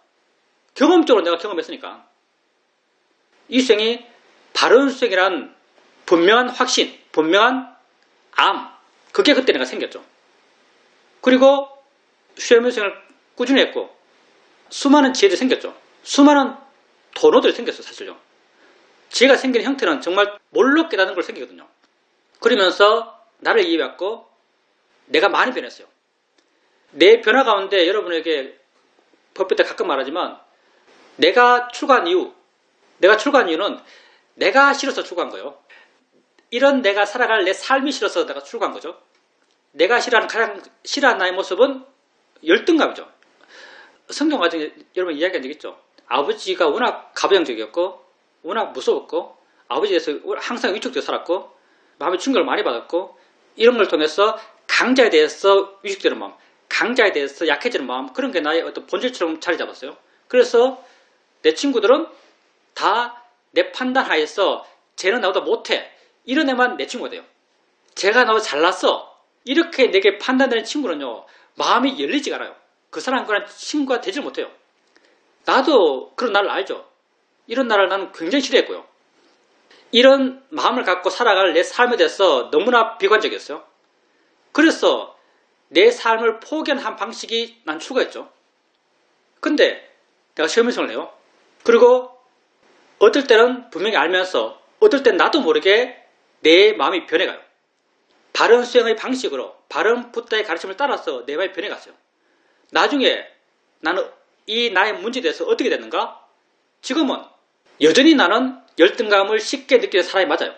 경험적으로 내가 경험했으니까. 이 수행이 바른 수행이란 분명한 확신, 분명한 암, 그게 그때 내가 생겼죠. 그리고 쇼미 수행을 꾸준히 했고 수많은 지혜들이 생겼죠. 수많은 도노들이 생겼어요. 사실요. 지혜가 생기는 형태는 정말 몰로 깨닫는 걸 생기거든요. 그러면서 나를 이해받고 내가 많이 변했어요. 내 변화 가운데 여러분에게 법회 때 가끔 말하지만 내가 출가한 이유는 내가 싫어서 출가한 거예요. 이런 내가 살아갈 내 삶이 싫어서 내가 출가한 거죠. 내가 가장 싫어하는 나의 모습은 열등감이죠. 성경 과정에 여러분 이야기한 적 있죠. 아버지가 워낙 가부장적이었고 워낙 무서웠고 아버지에 대해서 항상 위축되어 살았고 마음의 충격을 많이 받았고 이런 걸 통해서 강자에 대해서 위축되는 마음, 강자에 대해서 약해지는 마음, 그런 게 나의 어떤 본질처럼 자리 잡았어요. 그래서 내 친구들은 다 내 판단 하에서 쟤는 나보다 못해, 이런 애만 내 친구가 돼요. 쟤가 나보다 잘났어, 이렇게 내게 판단되는 친구는요 마음이 열리지가 않아요. 그 사람과는 친구가 되질 못해요. 나도 그런 나를 알죠. 이런 나를 나는 굉장히 싫어했고요. 이런 마음을 갖고 살아갈 내 삶에 대해서 너무나 비관적이었어요. 그래서 내 삶을 포기한 한 방식이 난 추가했죠. 근데 내가 시험일성을 해요. 그리고 어떨 때는 분명히 알면서 어떨 땐 나도 모르게 내 마음이 변해가요. 바른 수행의 방식으로 바른 붓다의 가르침을 따라서 내 마음이 변해갔어요. 나중에 나는 이 나의 문제에 대해서 어떻게 됐는가? 지금은 여전히 나는 열등감을 쉽게 느끼는 사람이 맞아요.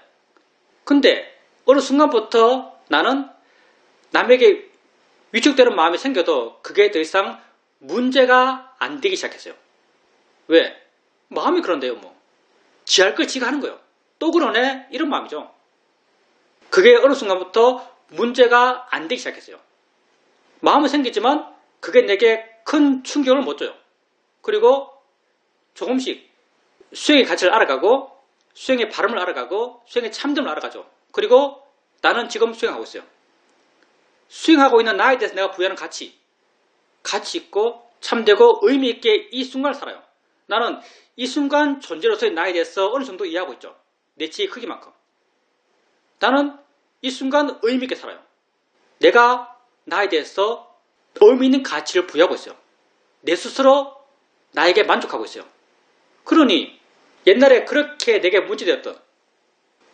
근데 어느 순간부터 나는 남에게 위축되는 마음이 생겨도 그게 더 이상 문제가 안 되기 시작했어요. 왜? 마음이 그런데요, 뭐. 지할 걸 지가 하는 거예요. 또 그러네? 이런 마음이죠. 그게 어느 순간부터 문제가 안 되기 시작했어요. 마음은 생기지만 그게 내게 큰 충격을 못 줘요. 그리고 조금씩 수행의 가치를 알아가고 수행의 발음을 알아가고 수행의 참됨을 알아가죠. 그리고 나는 지금 수행하고 있어요. 수행하고 있는 나에 대해서 내가 부여하는 가치 있고 참되고 의미 있게 이 순간을 살아요. 나는 이 순간 존재로서의 나에 대해서 어느 정도 이해하고 있죠. 내 지혜의 크기만큼. 나는 이 순간 의미 있게 살아요. 내가 나에 대해서 의미 있는 가치를 부여하고 있어요. 내 스스로 나에게 만족하고 있어요. 그러니 옛날에 그렇게 내게 문제되었던,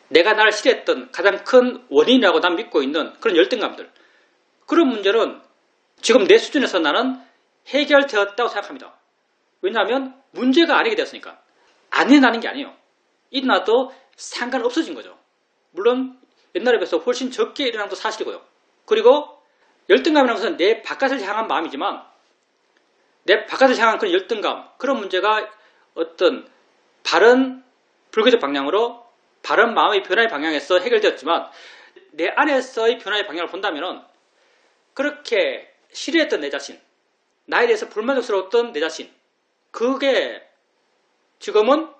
내가 나를 싫어했던 가장 큰 원인이라고 난 믿고 있는 그런 열등감들, 그런 문제는 지금 내 수준에서 나는 해결되었다고 생각합니다. 왜냐하면 문제가 아니게 되었으니까. 안 일어나는 게 아니에요. 일어나도 상관없어진 거죠. 물론 옛날에 비해서 훨씬 적게 일어난 것도 사실이고요. 그리고 열등감이라는 것은 내 바깥을 향한 마음이지만 내 바깥을 향한 그런 열등감, 그런 문제가 어떤 바른 불교적 방향으로 바른 마음의 변화의 방향에서 해결되었지만 내 안에서의 변화의 방향을 본다면 그렇게 싫어했던 내 자신, 나에 대해서 불만족스러웠던 내 자신, 그게 지금은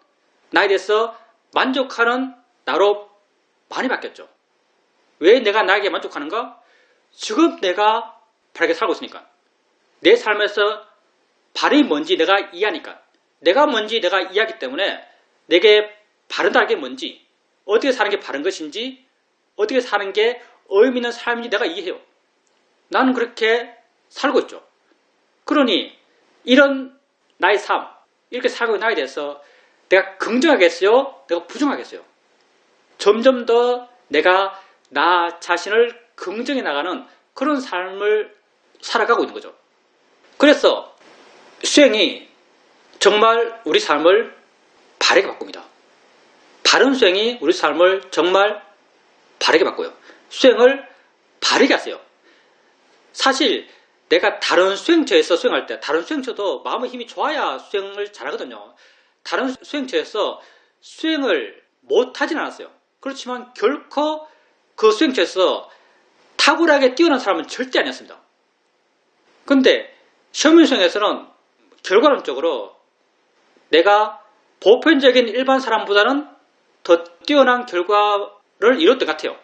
나에 대해서 만족하는 나로 많이 바뀌었죠. 왜 내가 나에게 만족하는가? 지금 내가 바르게 살고 있으니까. 내 삶에서 바른 뭔지 내가 이해하니까. 내가 뭔지 내가 이해하기 때문에 내게 바르다는 게 뭔지, 어떻게 사는 게 바른 것인지, 어떻게 사는 게 의미 있는 삶인지 내가 이해해요. 나는 그렇게 살고 있죠. 그러니 이런 나의 삶, 이렇게 살고 있는 나에 대해서 내가 긍정하겠어요? 내가 부정하겠어요? 점점 더 내가 나 자신을 긍정해 나가는 그런 삶을 살아가고 있는 거죠. 그래서 수행이 정말 우리 삶을 바르게 바꿉니다. 바른 수행이 우리 삶을 정말 바르게 바꿔요. 수행을 바르게 하세요. 사실 내가 다른 수행처에서 수행할 때, 다른 수행처도 마음의 힘이 좋아야 수행을 잘하거든요. 다른 수행처에서 수행을 못하진 않았어요. 그렇지만 결코 그 수행처에서 탁월하게 뛰어난 사람은 절대 아니었습니다. 근데 셔먼수행에서는 결과론적으로 내가 보편적인 일반 사람보다는 더 뛰어난 결과를 이뤘던 것 같아요.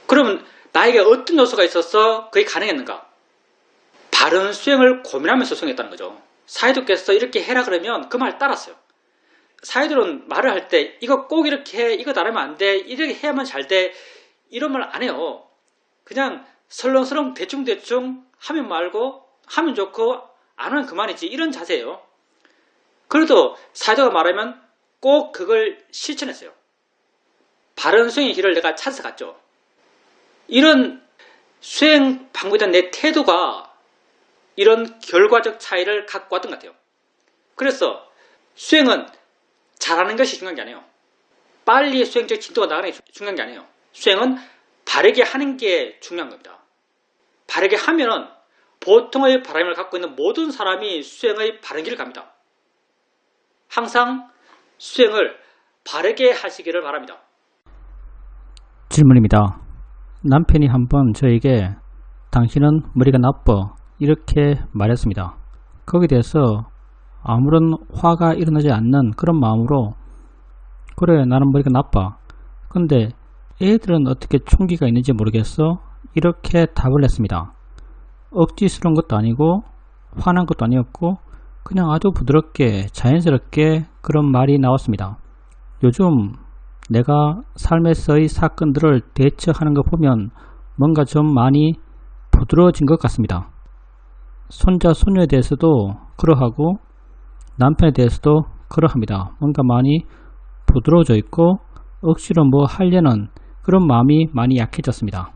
그러면 나에게 어떤 요소가 있어서 그게 가능했는가? 바른 수행을 고민하면서 수행했다는 거죠. 사이도께서 이렇게 해라 그러면 그 말 따랐어요. 사이들은 말을 할 때 이거 꼭 이렇게 해, 이거 나르면 안 돼, 이렇게 해야만 잘 돼, 이런 말 안 해요. 그냥 설렁설렁 대충대충 하면 말고 하면 좋고 안 하면 그만이지, 이런 자세예요. 그래도 사이도가 말하면 꼭 그걸 실천했어요. 바른 수행의 길을 내가 찾아서 갔죠. 이런 수행 방법에 대한 내 태도가 이런 결과적 차이를 갖고 왔던 것 같아요. 그래서 수행은 잘하는 것이 중요한 게 아니에요. 빨리 수행적 진도가 나가는 게 중요한 게 아니에요. 수행은 바르게 하는 게 중요한 겁니다. 바르게 하면은 보통의 바람을 갖고 있는 모든 사람이 수행의 바른 길을 갑니다. 항상 수행을 바르게 하시기를 바랍니다. 질문입니다. 남편이 한번 저에게 당신은 머리가 나빠 이렇게 말했습니다. 거기에 대해서 아무런 화가 일어나지 않는 그런 마음으로 그래 나는 머리가 나빠. 근데 애들은 어떻게 총기가 있는지 모르겠어? 이렇게 답을 했습니다. 억지스러운 것도 아니고 화난 것도 아니었고 그냥 아주 부드럽게 자연스럽게 그런 말이 나왔습니다. 요즘 내가 삶에서의 사건들을 대처하는 거 보면 뭔가 좀 많이 부드러워진 것 같습니다. 손자, 손녀에 대해서도 그러하고 남편에 대해서도 그러합니다. 뭔가 많이 부드러워져 있고 억지로 뭐 하려는 그런 마음이 많이 약해졌습니다.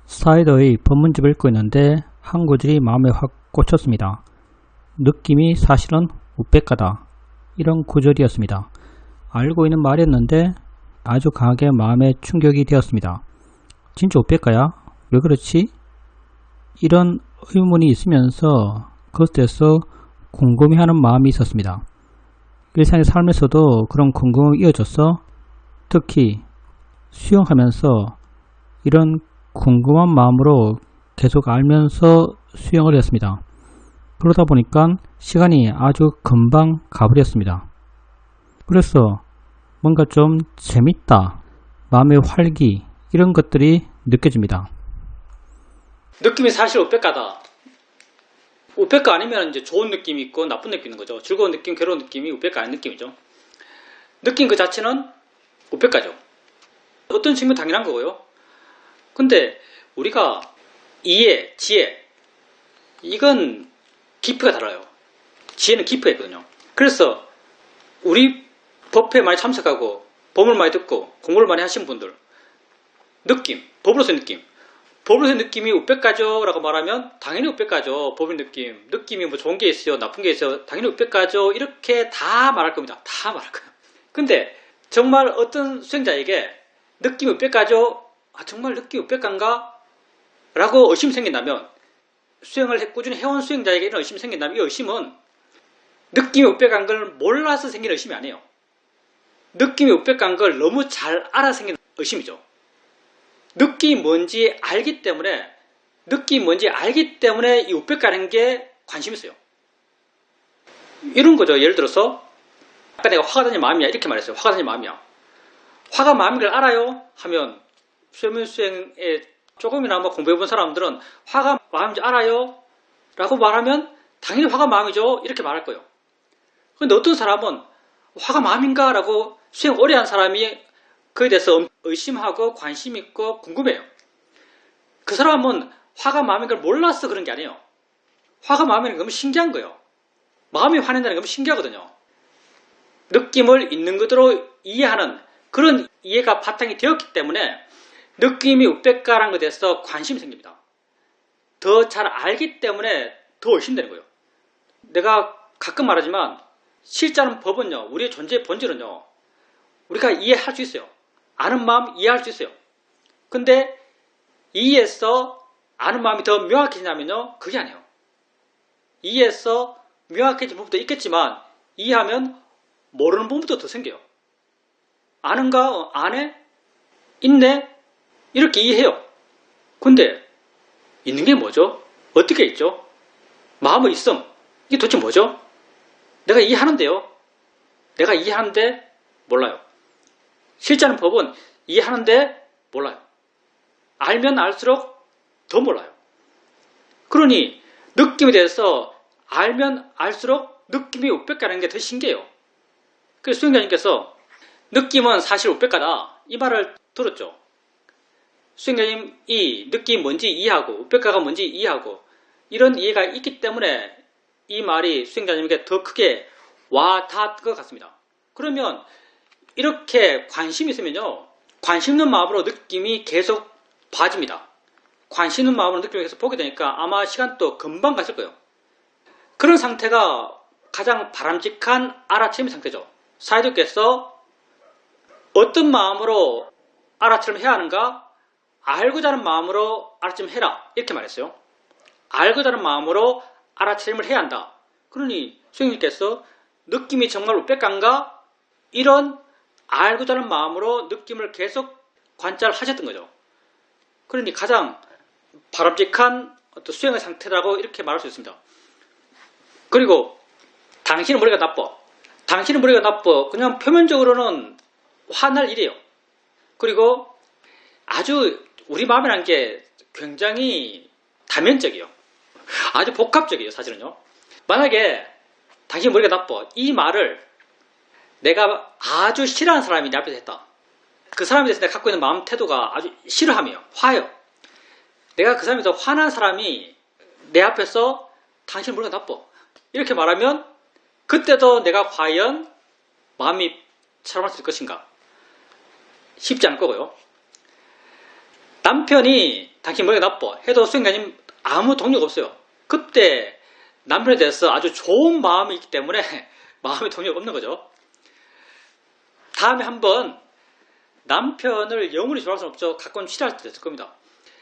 사이더의 법문집을 읽고 있는데 한 구절이 마음에 확 꽂혔습니다. 느낌이 사실은 우백가다. 이런 구절이었습니다. 알고 있는 말이었는데 아주 강하게 마음에 충격이 되었습니다. 진짜 우백가야? 왜 그렇지? 이런 의문이 있으면서 그것에서 궁금해하는 마음이 있었습니다. 일상의 삶에서도 그런 궁금함이 이어져서 특히 수영하면서 이런 궁금한 마음으로 계속 알면서 수영을 했습니다. 그러다 보니까 시간이 아주 금방 가버렸습니다. 그래서 뭔가 좀 재밌다, 마음의 활기 이런 것들이 느껴집니다. 느낌이 사실 우백가다. 우백가 아니면 이제 좋은 느낌이 있고 나쁜 느낌이 있는 거죠. 즐거운 느낌, 괴로운 느낌이 우백가 아닌 느낌이죠. 느낌 그 자체는 우백가죠. 어떤 측면 당연한 거고요. 근데 우리가 이해, 지혜 이건 깊이가 달라요. 지혜는 깊이가 있거든요. 그래서 우리 법회에 많이 참석하고 법을 많이 듣고 공부를 많이 하신 분들 느낌, 법으로서의 느낌 법으로서의 느낌이 우백가죠 라고 말하면 당연히 우백가죠. 법의 느낌이 뭐 좋은 게 있어요, 나쁜 게 있어요, 당연히 우백가죠 이렇게 다 말할 겁니다. 다 말할 거예요. 근데 정말 어떤 수행자에게 느낌이 우백가죠? 정말 느낌이 우백가인가? 라고 의심이 생긴다면 수행을 꾸준히 해온 수행자에게 이런 의심이 생긴다면 이 의심은 느낌이 우백간 걸 몰라서 생긴 의심이 아니에요. 느낌이 우백간 걸 너무 잘 알아 생긴 의심이죠. 느낌이 뭔지 알기 때문에 이 우백가는 게 관심이 있어요. 이런 거죠. 예를 들어서 아까 내가 화가 나는 마음이야 이렇게 말했어요. 화가 나는 마음이야. 화가 마음인 걸 알아요? 하면 수행에 조금이나마 공부해본 사람들은 화가 마음인지 알아요? 라고 말하면 당연히 화가 마음이죠. 이렇게 말할 거예요. 근데 어떤 사람은 화가 마음인가? 라고 수행 오래 한 사람이 그에 대해서 의심하고 관심 있고 궁금해요. 그 사람은 화가 마음인 걸 몰라서 그런 게 아니에요. 화가 마음인 게 너무 신기한 거예요. 마음이 화낸다는 게 너무 신기하거든요. 느낌을 있는 그대로 이해하는 그런 이해가 바탕이 되었기 때문에 느낌이 우백가라는 것에 대해서 관심이 생깁니다. 더 잘 알기 때문에 더 의심되는 거예요. 내가 가끔 말하지만 실제는 법은요, 우리의 존재의 본질은요, 우리가 이해할 수 있어요. 아는 마음 이해할 수 있어요. 근데 이해해서 아는 마음이 더 명확해지냐면요, 그게 아니에요. 이해해서 명확해진 부분도 있겠지만 이해하면 모르는 부분도 더 생겨요. 아는가? 안 해? 있네? 이렇게 이해해요. 근데 있는 게 뭐죠? 어떻게 있죠? 마음의 있음. 이게 도대체 뭐죠? 내가 이해하는데요. 내가 이해하는데 몰라요. 실제하는 법은 이해하는데 몰라요. 알면 알수록 더 몰라요. 그러니 느낌에 대해서 알면 알수록 느낌이 우백가라는 게 더 신기해요. 그래서 수행자님께서 느낌은 사실 우백가다 이 말을 들었죠. 수행자님이 느낌이 뭔지 이해하고 우백가가 뭔지 이해하고 이런 이해가 있기 때문에 이 말이 수행자님에게 더 크게 와닿을 것 같습니다. 그러면 이렇게 관심이 있으면요, 관심 있는 마음으로 느낌이 계속 봐집니다. 관심 있는 마음으로 느낌을 계속 보게 되니까 아마 시간도 금방 갔을 거예요. 그런 상태가 가장 바람직한 알아차림 상태죠. 사이드께서 어떤 마음으로 알아차림을 해야 하는가? 알고자 하는 마음으로 알아차림을 해라 이렇게 말했어요. 알고자 하는 마음으로 알아차림을 해야 한다. 그러니 수행님께서 느낌이 정말 우백가인가? 이런 알고자 하는 마음으로 느낌을 계속 관찰을 하셨던 거죠. 그러니 가장 바람직한 어떤 수행의 상태라고 이렇게 말할 수 있습니다. 그리고 당신은 머리가 나빠. 당신은 머리가 나빠. 그냥 표면적으로는 화날 일이에요. 그리고 아주 우리 마음이라는 게 굉장히 다면적이에요. 아주 복합적이에요, 사실은요. 만약에 당신 머리가 나빠. 이 말을 내가 아주 싫어하는 사람이 내 앞에서 했다. 그 사람에 대해서 내가 갖고 있는 마음 태도가 아주 싫어함이에요. 화요. 내가 그 사람에 대해서 화난 사람이 내 앞에서 당신 머리가 나빠. 이렇게 말하면 그때도 내가 과연 마음이 차분할 수 있을 것인가? 쉽지 않을 거고요. 남편이 당신 머리가 나빠 해도 수행자님 아무 동료가 없어요. 그때 남편에 대해서 아주 좋은 마음이 있기 때문에 마음의 동료가 없는 거죠. 다음에 한번 남편을 영원히 좋아할 수는 없죠. 가끔 싫어할 때도 있을 겁니다.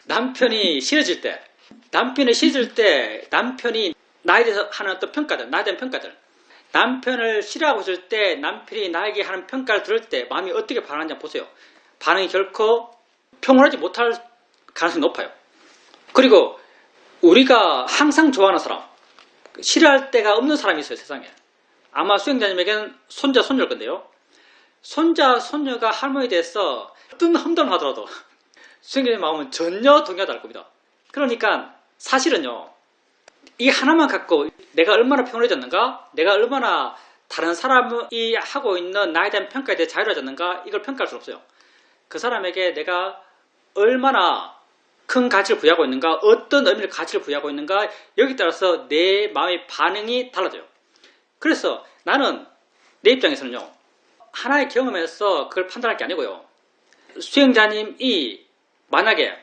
남편이 싫어질 때 남편이 나에 대해서 하는 어떤 평가들, 나에 대한 평가들, 남편을 싫어하고 있을 때 남편이 나에게 하는 평가를 들을 때 마음이 어떻게 반응하는지 한번 보세요. 반응이 결코 평온하지 못할 가능성이 높아요. 그리고 우리가 항상 좋아하는 사람, 싫어할 때가 없는 사람이 있어요, 세상에. 아마 수행자님에게는 손자, 손녀일 건데요. 손자, 손녀가 할머니에 대해서 어떤 험담을 하더라도 수행자님 마음은 전혀 동의하지 않을 겁니다. 그러니까 사실은요, 이 하나만 갖고 내가 얼마나 평온해졌는가, 내가 얼마나 다른 사람이 하고 있는 나에 대한 평가에 대해 자유로워졌는가, 이걸 평가할 수 없어요. 그 사람에게 내가 얼마나 큰 가치를 부여하고 있는가, 어떤 의미를 가치를 부여하고 있는가, 여기에 따라서 내 마음의 반응이 달라져요. 그래서 나는 내 입장에서는요, 하나의 경험에서 그걸 판단할 게 아니고요, 수행자님이 만약에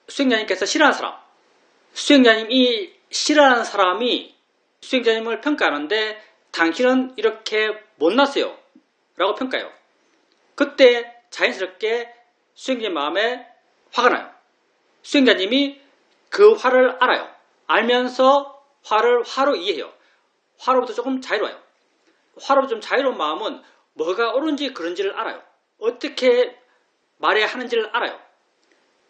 수행자님께서 싫어하는 사람, 수행자님이 싫어하는 사람이 수행자님을 평가하는데 당신은 이렇게 못났어요 라고 평가해요. 그때 자연스럽게 수행자님 마음에 화가 나요. 수행자님이 그 화를 알아요. 알면서 화를 화로 이해해요. 화로부터 조금 자유로워요. 화로부터 좀 자유로운 마음은 뭐가 옳은지 그른지를 알아요. 어떻게 말해야 하는지를 알아요.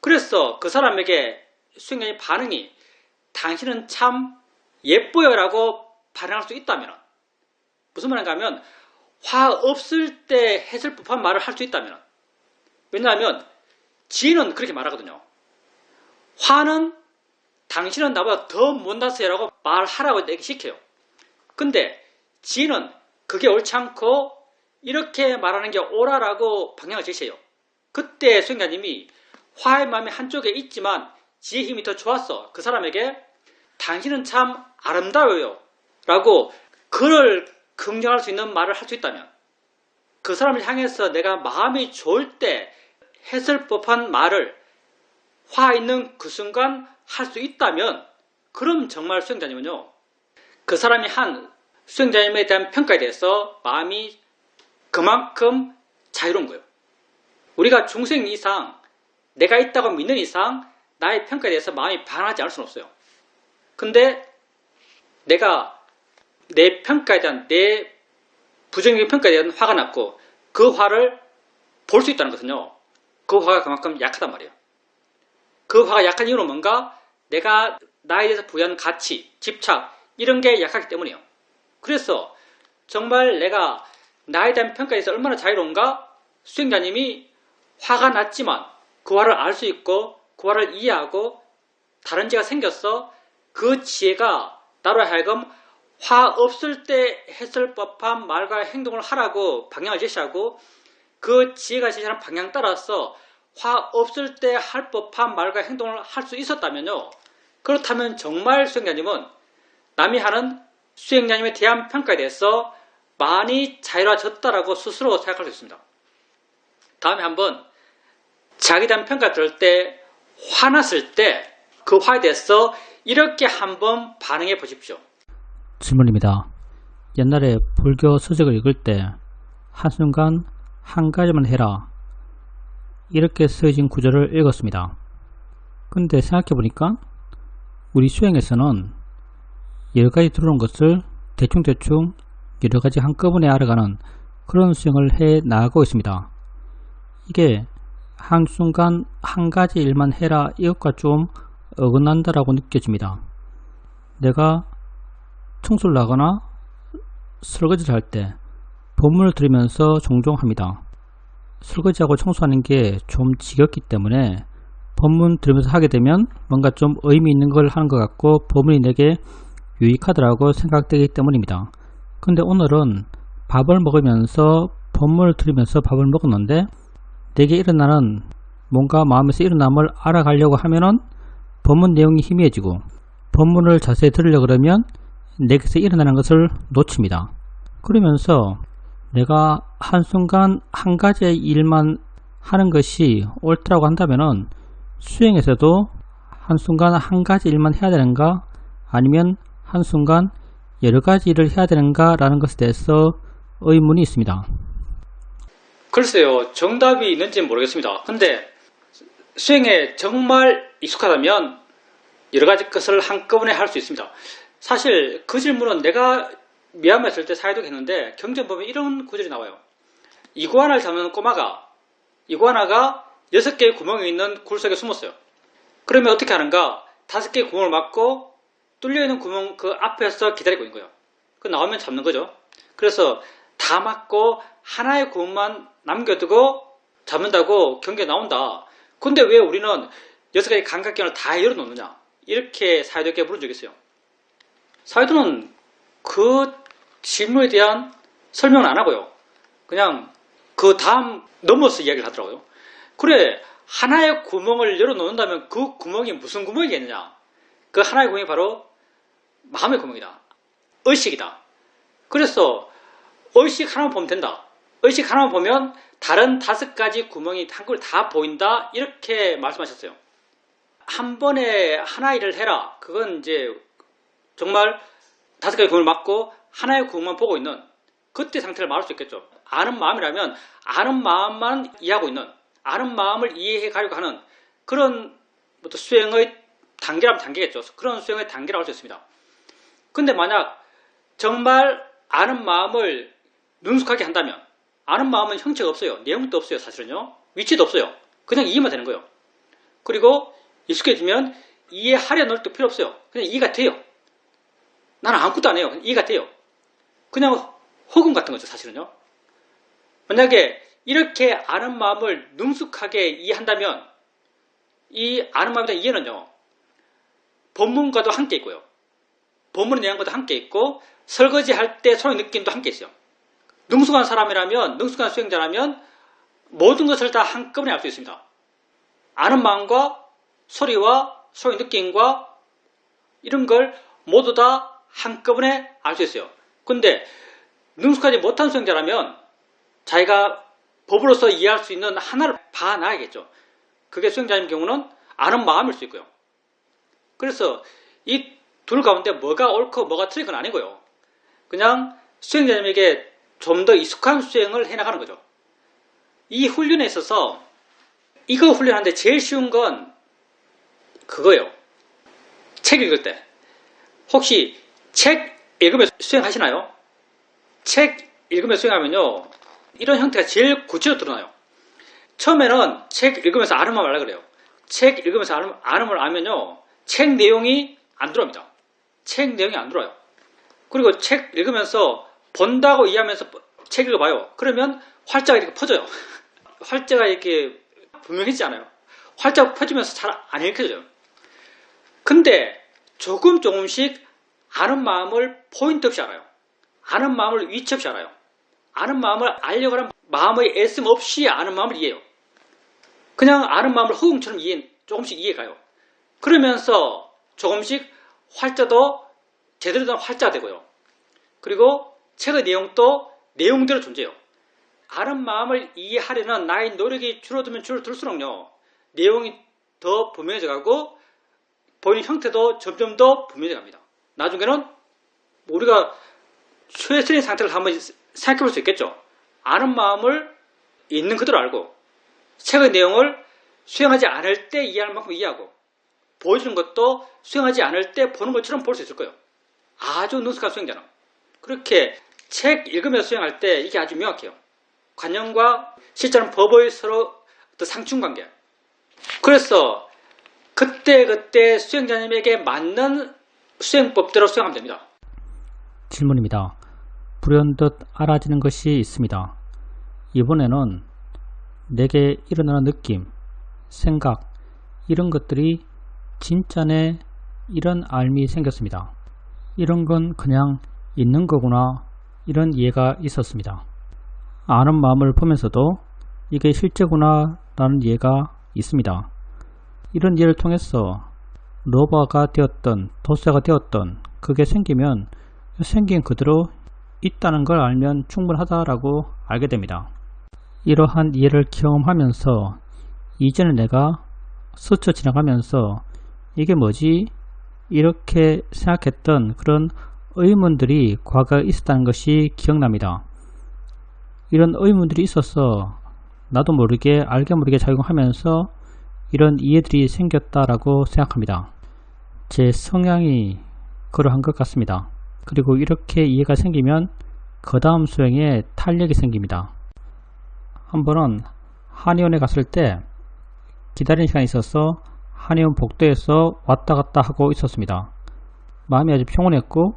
그래서 그 사람에게 수행자님 반응이 당신은 참 예뻐요 라고 반응할 수 있다면 무슨 말인가 하면 화 없을 때 했을 법한 말을 할 수 있다면. 왜냐하면 지혜는 그렇게 말하거든요. 화는 당신은 나보다 더 못났어요라고 말하라고 내게 시켜요. 근데 지혜는 그게 옳지 않고 이렇게 말하는 게 옳아라고 방향을 제시해요. 그때 수행자님이 화의 마음이 한쪽에 있지만 지혜의 힘이 더 좋았어. 그 사람에게 당신은 참 아름다워요 라고 그를 긍정할 수 있는 말을 할 수 있다면, 그 사람을 향해서 내가 마음이 좋을 때 했을 법한 말을 화 있는 그 순간 할 수 있다면, 그럼 정말 수행자님은요, 그 사람이 한 수행자님에 대한 평가에 대해서 마음이 그만큼 자유로운 거예요. 우리가 중생 이상, 내가 있다고 믿는 이상 나의 평가에 대해서 마음이 반하지 않을 수는 없어요. 근데 내가 내 평가에 대한, 내 부정적인 평가에 대한 화가 났고 그 화를 볼 수 있다는 것은요, 그 화가 그만큼 약하단 말이에요. 그 화가 약한 이유는 뭔가? 내가 나에 대해서 부여한 가치, 집착 이런 게 약하기 때문이에요. 그래서 정말 내가 나에 대한 평가에 대해서 얼마나 자유로운가? 수행자님이 화가 났지만 그 화를 알 수 있고 그 화를 이해하고 다른 지혜가 생겼어. 그 지혜가 나로 하여금 화 없을 때 했을 법한 말과 행동을 하라고 방향을 제시하고, 그 지혜가 제시하는 방향 따라서 화 없을 때 할 법한 말과 행동을 할 수 있었다면요, 그렇다면 정말 수행자님은 남이 하는 수행자님에 대한 평가에 대해서 많이 자유로워졌다라고 스스로 생각할 수 있습니다. 다음에 한번 자기에 대한 평가 들을 때 화났을 때 그 화에 대해서 이렇게 한번 반응해 보십시오. 질문입니다. 옛날에 불교 서적을 읽을 때 한순간 한 가지만 해라 이렇게 쓰여진 구절을 읽었습니다. 근데 생각해보니까 우리 수행에서는 여러가지 들어오는 것을 대충대충 여러가지 한꺼번에 알아가는 그런 수행을 해 나가고 있습니다. 이게 한순간 한 가지 일만 해라 이것과 좀 어긋난다라고 느껴집니다. 내가 청소를 하거나 설거지를 할 때 법문을 들으면서 종종 합니다. 설거지하고 청소하는 게 좀 지겹기 때문에 법문 들으면서 하게 되면 뭔가 좀 의미 있는 걸 하는 것 같고 법문이 내게 유익하더라고 생각되기 때문입니다. 근데 오늘은 밥을 먹으면서 법문을 들으면서 밥을 먹었는데 내게 일어나는 뭔가 마음에서 일어남을 알아가려고 하면은 법문 내용이 희미해지고 법문을 자세히 들으려고 그러면 내게서 일어나는 것을 놓칩니다. 그러면서 내가 한순간 한 가지의 일만 하는 것이 옳다고 한다면은 수행에서도 한순간 한 가지 일만 해야 되는가 아니면 한순간 여러 가지 일을 해야 되는가 라는 것에 대해서 의문이 있습니다. 글쎄요, 정답이 있는지는 모르겠습니다. 근데 수행에 정말 익숙하다면 여러 가지 것을 한꺼번에 할 수 있습니다. 사실 그 질문은 내가 미얀마에 있을 때 사회도 했는데 경전 보면 이런 구절이 나와요. 이구아나를 잡는 꼬마가, 이구아나가 6개의 구멍이 있는 굴 속에 숨었어요. 그러면 어떻게 하는가? 5개의 구멍을 막고 뚫려있는 구멍 그 앞에서 기다리고 있는 거예요. 그 나오면 잡는 거죠. 그래서 다 막고 하나의 구멍만 남겨두고 잡는다고 경계에 나온다. 근데 왜 우리는 6가지 감각경을 다 열어놓느냐? 이렇게 사회도에게 물은 적이 있어요. 사회도는 그 질문에 대한 설명을 안 하고요. 그냥 그 다음 넘어서 이야기를 하더라고요. 그래, 하나의 구멍을 열어놓는다면 그 구멍이 무슨 구멍이겠느냐? 그 하나의 구멍이 바로 마음의 구멍이다. 의식이다. 그래서 의식 하나만 보면 된다. 의식 하나만 보면 다른 5가지 구멍이 한꺼번에 다 보인다. 이렇게 말씀하셨어요. 한 번에 하나 일을 해라. 그건 이제 정말 5가지 구멍을 막고 하나의 구멍만 보고 있는 그때 상태를 말할 수 있겠죠. 아는 마음이라면 아는 마음만 이해하고 있는, 아는 마음을 이해해 가려고 하는 그런 수행의 단계라면 단계겠죠. 그런 수행의 단계라고 할 수 있습니다. 근데 만약 정말 아는 마음을 능숙하게 한다면, 아는 마음은 형체가 없어요. 내용도 없어요. 사실은요. 위치도 없어요. 그냥 이해만 되는 거예요. 그리고 익숙해지면 이해하려 노력도 필요 없어요. 그냥 이해가 돼요. 나는 아무것도 안 해요. 이해가 돼요. 그냥 호금 같은 거죠, 사실은요. 만약에 이렇게 아는 마음을 능숙하게 이해한다면 이 아는 마음에 대한 이해는요, 본문과도 함께 있고요. 본문의 내용과도 함께 있고 설거지할 때 소리 느낌도 함께 있어요. 능숙한 사람이라면, 능숙한 수행자라면 모든 것을 다 한꺼번에 알 수 있습니다. 아는 마음과 소리와 소리 느낌과 이런 걸 모두 다 한꺼번에 알 수 있어요. 근데 능숙하지 못한 수행자라면 자기가 법으로서 이해할 수 있는 하나를 봐놔야겠죠. 그게 수행자인 경우는 아는 마음일 수 있고요. 그래서 이 둘 가운데 뭐가 옳고 뭐가 틀린 건 아니고요. 그냥 수행자님에게 좀 더 익숙한 수행을 해나가는 거죠. 이 훈련에 있어서 이거 훈련하는데 제일 쉬운 건 그거예요. 책 읽을 때. 혹시 책 읽으면서 수행하시나요? 책 읽으면서 수행하면요, 이런 형태가 제일 구체적으로 드러나요. 처음에는 책 읽으면서 아는 마음을 알라 그래요. 책 읽으면서 아는 마음을 알면요, 책 내용이 안 들어옵니다. 책 내용이 안 들어와요. 그리고 책 읽으면서 본다고 이해하면서 책 읽어봐요. 그러면 활자가 이렇게 퍼져요. 활자가 이렇게 분명해지지 않아요. 활자가 퍼지면서 잘 안 읽혀져요. 근데 조금씩 아는 마음을 포인트 없이 알아요. 아는 마음을 위치 없이 알아요. 아는 마음을 알려고 하는 마음의 애씀 없이 아는 마음을 이해해요. 그냥 아는 마음을 허공처럼 조금씩 이해가요. 그러면서 조금씩 활자도 제대로 된 활자가 되고요. 그리고 책의 내용도 내용대로 존재해요. 아는 마음을 이해하려는 나의 노력이 줄어들수록요, 내용이 더 분명해져 가고 보이는 형태도 점점 더 분명해져 갑니다. 나중에는 우리가 최선의 상태를 한번 생각해 볼 수 있겠죠. 아는 마음을 있는 그대로 알고 책의 내용을 수행하지 않을 때 이해할 만큼 이해하고 보여주는 것도 수행하지 않을 때 보는 것처럼 볼 수 있을 거예요. 아주 능숙한 수행자는. 그렇게 책 읽으면서 수행할 때 이게 아주 명확해요. 관념과 실제는 법의 서로 어떤 상충관계. 그래서 그때 수행자님에게 맞는 수행법대로 수행하면 됩니다. 질문입니다. 불현듯 알아지는 것이 있습니다. 이번에는 내게 일어나는 느낌, 생각, 이런 것들이 진짜네, 이런 알미 생겼습니다. 이런 건 그냥 있는 거구나, 이런 이해가 있었습니다. 아는 마음을 보면서도 이게 실제구나 라는 이해가 있습니다. 이런 이해를 통해서 로바가 되었던 도사가 되었던 그게 생기면 생긴 그대로 있다는 걸 알면 충분하다라고 알게 됩니다. 이러한 이해를 경험하면서 이전에 내가 스쳐 지나가면서 이게 뭐지? 이렇게 생각했던 그런 의문들이 과거에 있었다는 것이 기억납니다. 이런 의문들이 있어서 나도 모르게 알게 모르게 작용하면서 이런 이해들이 생겼다라고 생각합니다. 제 성향이 그러한 것 같습니다. 그리고 이렇게 이해가 생기면 그 다음 수행에 탄력이 생깁니다. 한 번은 한의원에 갔을 때 기다리는 시간이 있어서 한의원 복도에서 왔다 갔다 하고 있었습니다. 마음이 아주 평온했고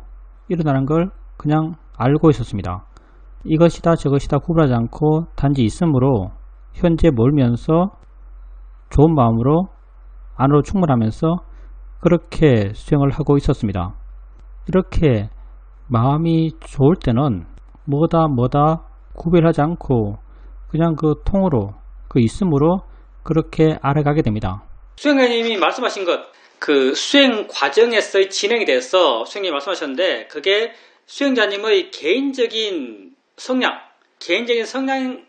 일어나는 걸 그냥 알고 있었습니다. 이것이다 저것이다 구분하지 않고 단지 있음으로 현재 몰면서 좋은 마음으로 안으로 충만하면서 그렇게 수행을 하고 있었습니다. 이렇게 마음이 좋을 때는 뭐다 구별하지 않고 그냥 그 통으로 그 있음으로 그렇게 알아가게 됩니다. 수행자님이 말씀하신 것, 그 수행 과정에서의 진행에 대해서 수행자님이 말씀하셨는데 그게 수행자님의 개인적인 성향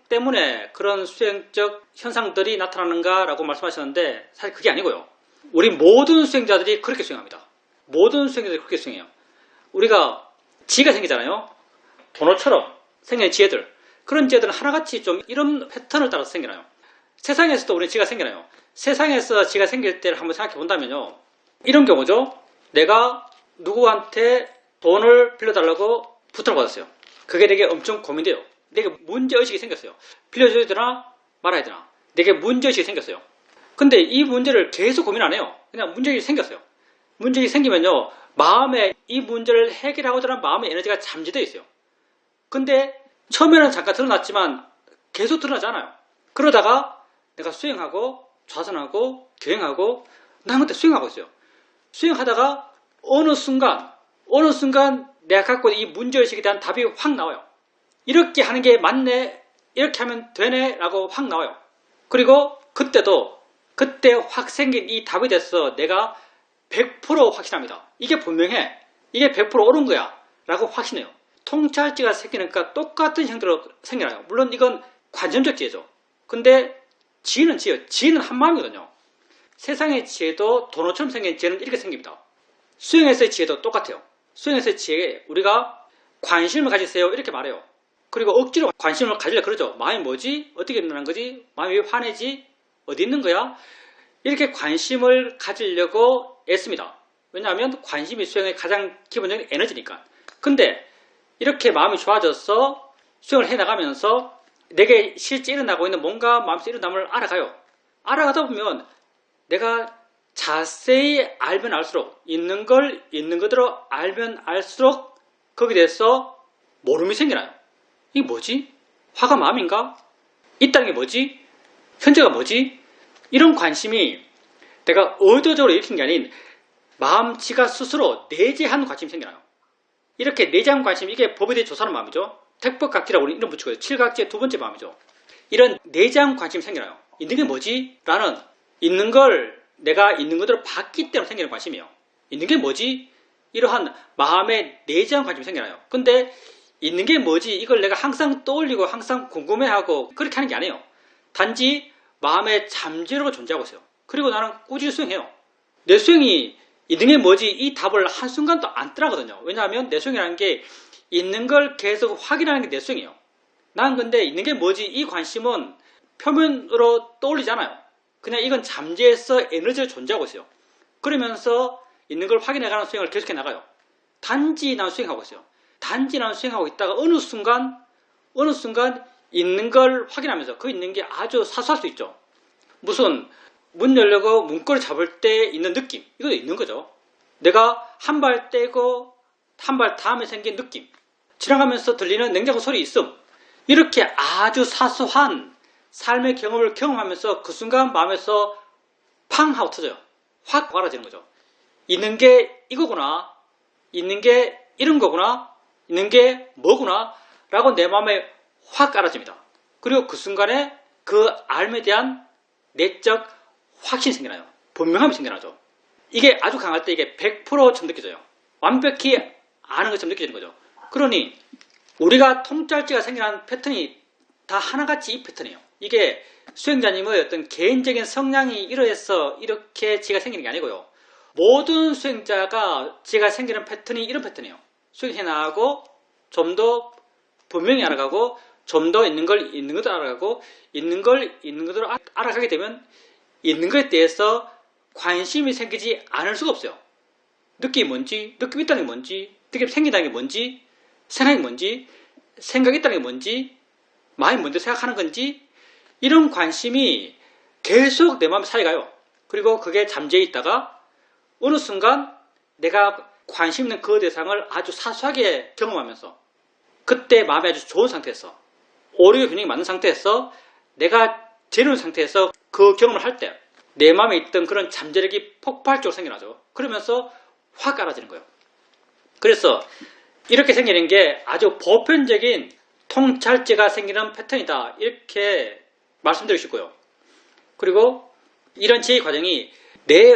때문에 그런 수행적 현상들이 나타나는가라고 말씀하셨는데 사실 그게 아니고요. 우리 모든 수행자들이 그렇게 수행합니다. 모든 수행자들이 그렇게 수행해요. 우리가 지혜가 생기잖아요. 도노처럼 생기는 지혜들. 그런 지혜들은 하나같이 좀 이런 패턴을 따라서 생겨나요. 세상에서도 우리 지혜가 생겨나요. 세상에서 지혜가 생길 때를 한번 생각해 본다면요. 이런 경우죠. 내가 누구한테 돈을 빌려달라고 부탁을 받았어요. 그게 되게 엄청 고민돼요. 내게 문제의식이 생겼어야 빌려줘야 되나 말아야 되나. 내게 문제의식이 생겼어요. 근데 이 문제를 계속 고민 안 해요. 그냥 문제의식이 생겼어요. 문제의식이 생기면요. 마음에 이 문제를 해결하고자 하는 마음의 에너지가 잠재되어 있어요. 근데 처음에는 잠깐 드러났지만 계속 드러나잖아요. 그러다가 내가 수행하고 좌선하고 경행하고 난 그때 수행하고 있어요. 수행하다가 어느 순간 내가 갖고 있는 이 문제의식에 대한 답이 확 나와요. 이렇게 하는 게 맞네, 이렇게 하면 되네 라고 확 나와요. 그리고 그때 확 생긴 이 답에 대해서 내가 100% 확신합니다. 이게 분명해, 이게 100% 옳은 거야 라고 확신해요. 통찰지가 생기니까 똑같은 형태로 생겨나요. 물론 이건 관점적 지혜죠. 근데 지혜는 한마음이거든요. 세상의 지혜도 도노처럼 생긴 지혜는 이렇게 생깁니다. 수행에서의 지혜도 똑같아요. 수행에서의 지혜에 우리가 관심을 가지세요 이렇게 말해요. 그리고 억지로 관심을 가지려 그러죠. 마음이 뭐지? 어떻게 일어나는 거지? 마음이 왜 화내지? 어디 있는 거야? 이렇게 관심을 가지려고 애씁니다. 왜냐하면 관심이 수행의 가장 기본적인 에너지니까. 근데 이렇게 마음이 좋아져서 수행을 해나가면서 내게 실제 일어나고 있는 뭔가 마음속에 일어남을 알아가요. 알아가다 보면 내가 자세히 알면 알수록, 있는 걸 있는 그대로 알면 알수록 거기에 대해서 모름이 생겨나요. 이게 뭐지? 화가 마음인가? 있다는 게 뭐지? 현재가 뭐지? 이런 관심이 내가 의도적으로 일으킨 게 아닌 마음지가 스스로 내재한 관심이 생겨나요. 이렇게 내재한 관심, 이게 법에 대해 조사하는 마음이죠. 택법각지라고 우리는 이름 붙이고요. 칠각지의 두 번째 마음이죠. 이런 내재한 관심이 생겨나요. 있는 게 뭐지? 라는, 있는 걸 내가 있는 그대로 봤기 때문에 생기는 관심이에요. 있는 게 뭐지? 이러한 마음의 내재한 관심이 생겨나요. 근데 있는 게 뭐지? 이걸 내가 항상 떠올리고 항상 궁금해하고 그렇게 하는 게 아니에요. 단지 마음의 잠재력으로 존재하고 있어요. 그리고 나는 꾸준히 수행해요. 내 수행이 있는 게 뭐지? 이 답을 한순간도 안 뜨라거든요. 왜냐하면 내 수행이라는 게 있는 걸 계속 확인하는 게 내 수행이에요. 난 근데 있는 게 뭐지? 이 관심은 표면으로 떠올리잖아요. 그냥 이건 잠재해서 에너지를 존재하고 있어요. 그러면서 있는 걸 확인해가는 수행을 계속해 나가요. 단지 난 수행하고 있어요. 단지 난 수행하고 있다가 어느 순간 있는 걸 확인하면서 그 있는 게 아주 사소할 수 있죠. 무슨 문 열려고 문고리 잡을 때 있는 느낌, 이것도 있는 거죠. 내가 한 발 떼고 한 발 다음에 생긴 느낌, 지나가면서 들리는 냉장고 소리 있음, 이렇게 아주 사소한 삶의 경험을 경험하면서 그 순간 마음에서 팡 하고 터져요. 확 알아지는 거죠. 있는 게 이거구나, 있는 게 이런 거구나, 있는 게 뭐구나 라고 내 마음에 확 알아집니다. 그리고 그 순간에 그 알에 대한 내적 확신이 생겨나요. 분명함이 생겨나죠. 이게 아주 강할 때 이게 100%처럼 느껴져요. 완벽히 아는 것처럼 느껴지는 거죠. 그러니 우리가 통찰지가 생겨난 패턴이 다 하나같이 이 패턴이에요. 이게 수행자님의 어떤 개인적인 성향이 이러해서 이렇게 지가 생기는 게 아니고요. 모든 수행자가 지가 생기는 패턴이 이런 패턴이에요. 수행해 나가고 좀 더 분명히 알아가고 좀 더 있는 걸 있는 것도 알아가고 있는 걸 있는 것대로 알아가게 되면 있는 것에 대해서 관심이 생기지 않을 수가 없어요. 느낌이 뭔지, 느낌이 있다는 게 뭔지, 느낌이 생긴다는 게 뭔지, 생각이 뭔지, 생각이 있다는 게 뭔지, 마음이 뭔지 생각하는 건지, 이런 관심이 계속 내 마음에 쌓여가요. 그리고 그게 잠재해 있다가 어느 순간 내가 관심 있는 그 대상을 아주 사소하게 경험하면서 그때 마음이 아주 좋은 상태에서 오류의 균형이 맞는 상태에서 내가 재료인 상태에서 그 경험을 할 때 내 마음에 있던 그런 잠재력이 폭발적으로 생겨나죠. 그러면서 확 알아지는 거예요. 그래서 이렇게 생기는 게 아주 보편적인 통찰제가 생기는 패턴이다, 이렇게 말씀드리고 싶고요. 그리고 이런 지혜 과정이 내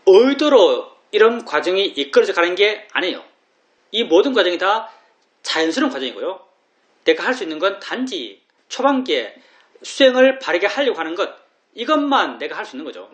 의도로 이런 과정이 이끌어져 가는 게 아니에요. 이 모든 과정이 다 자연스러운 과정이고요. 내가 할 수 있는 건 단지 초반기에 수행을 바르게 하려고 하는 것, 이것만 내가 할 수 있는 거죠.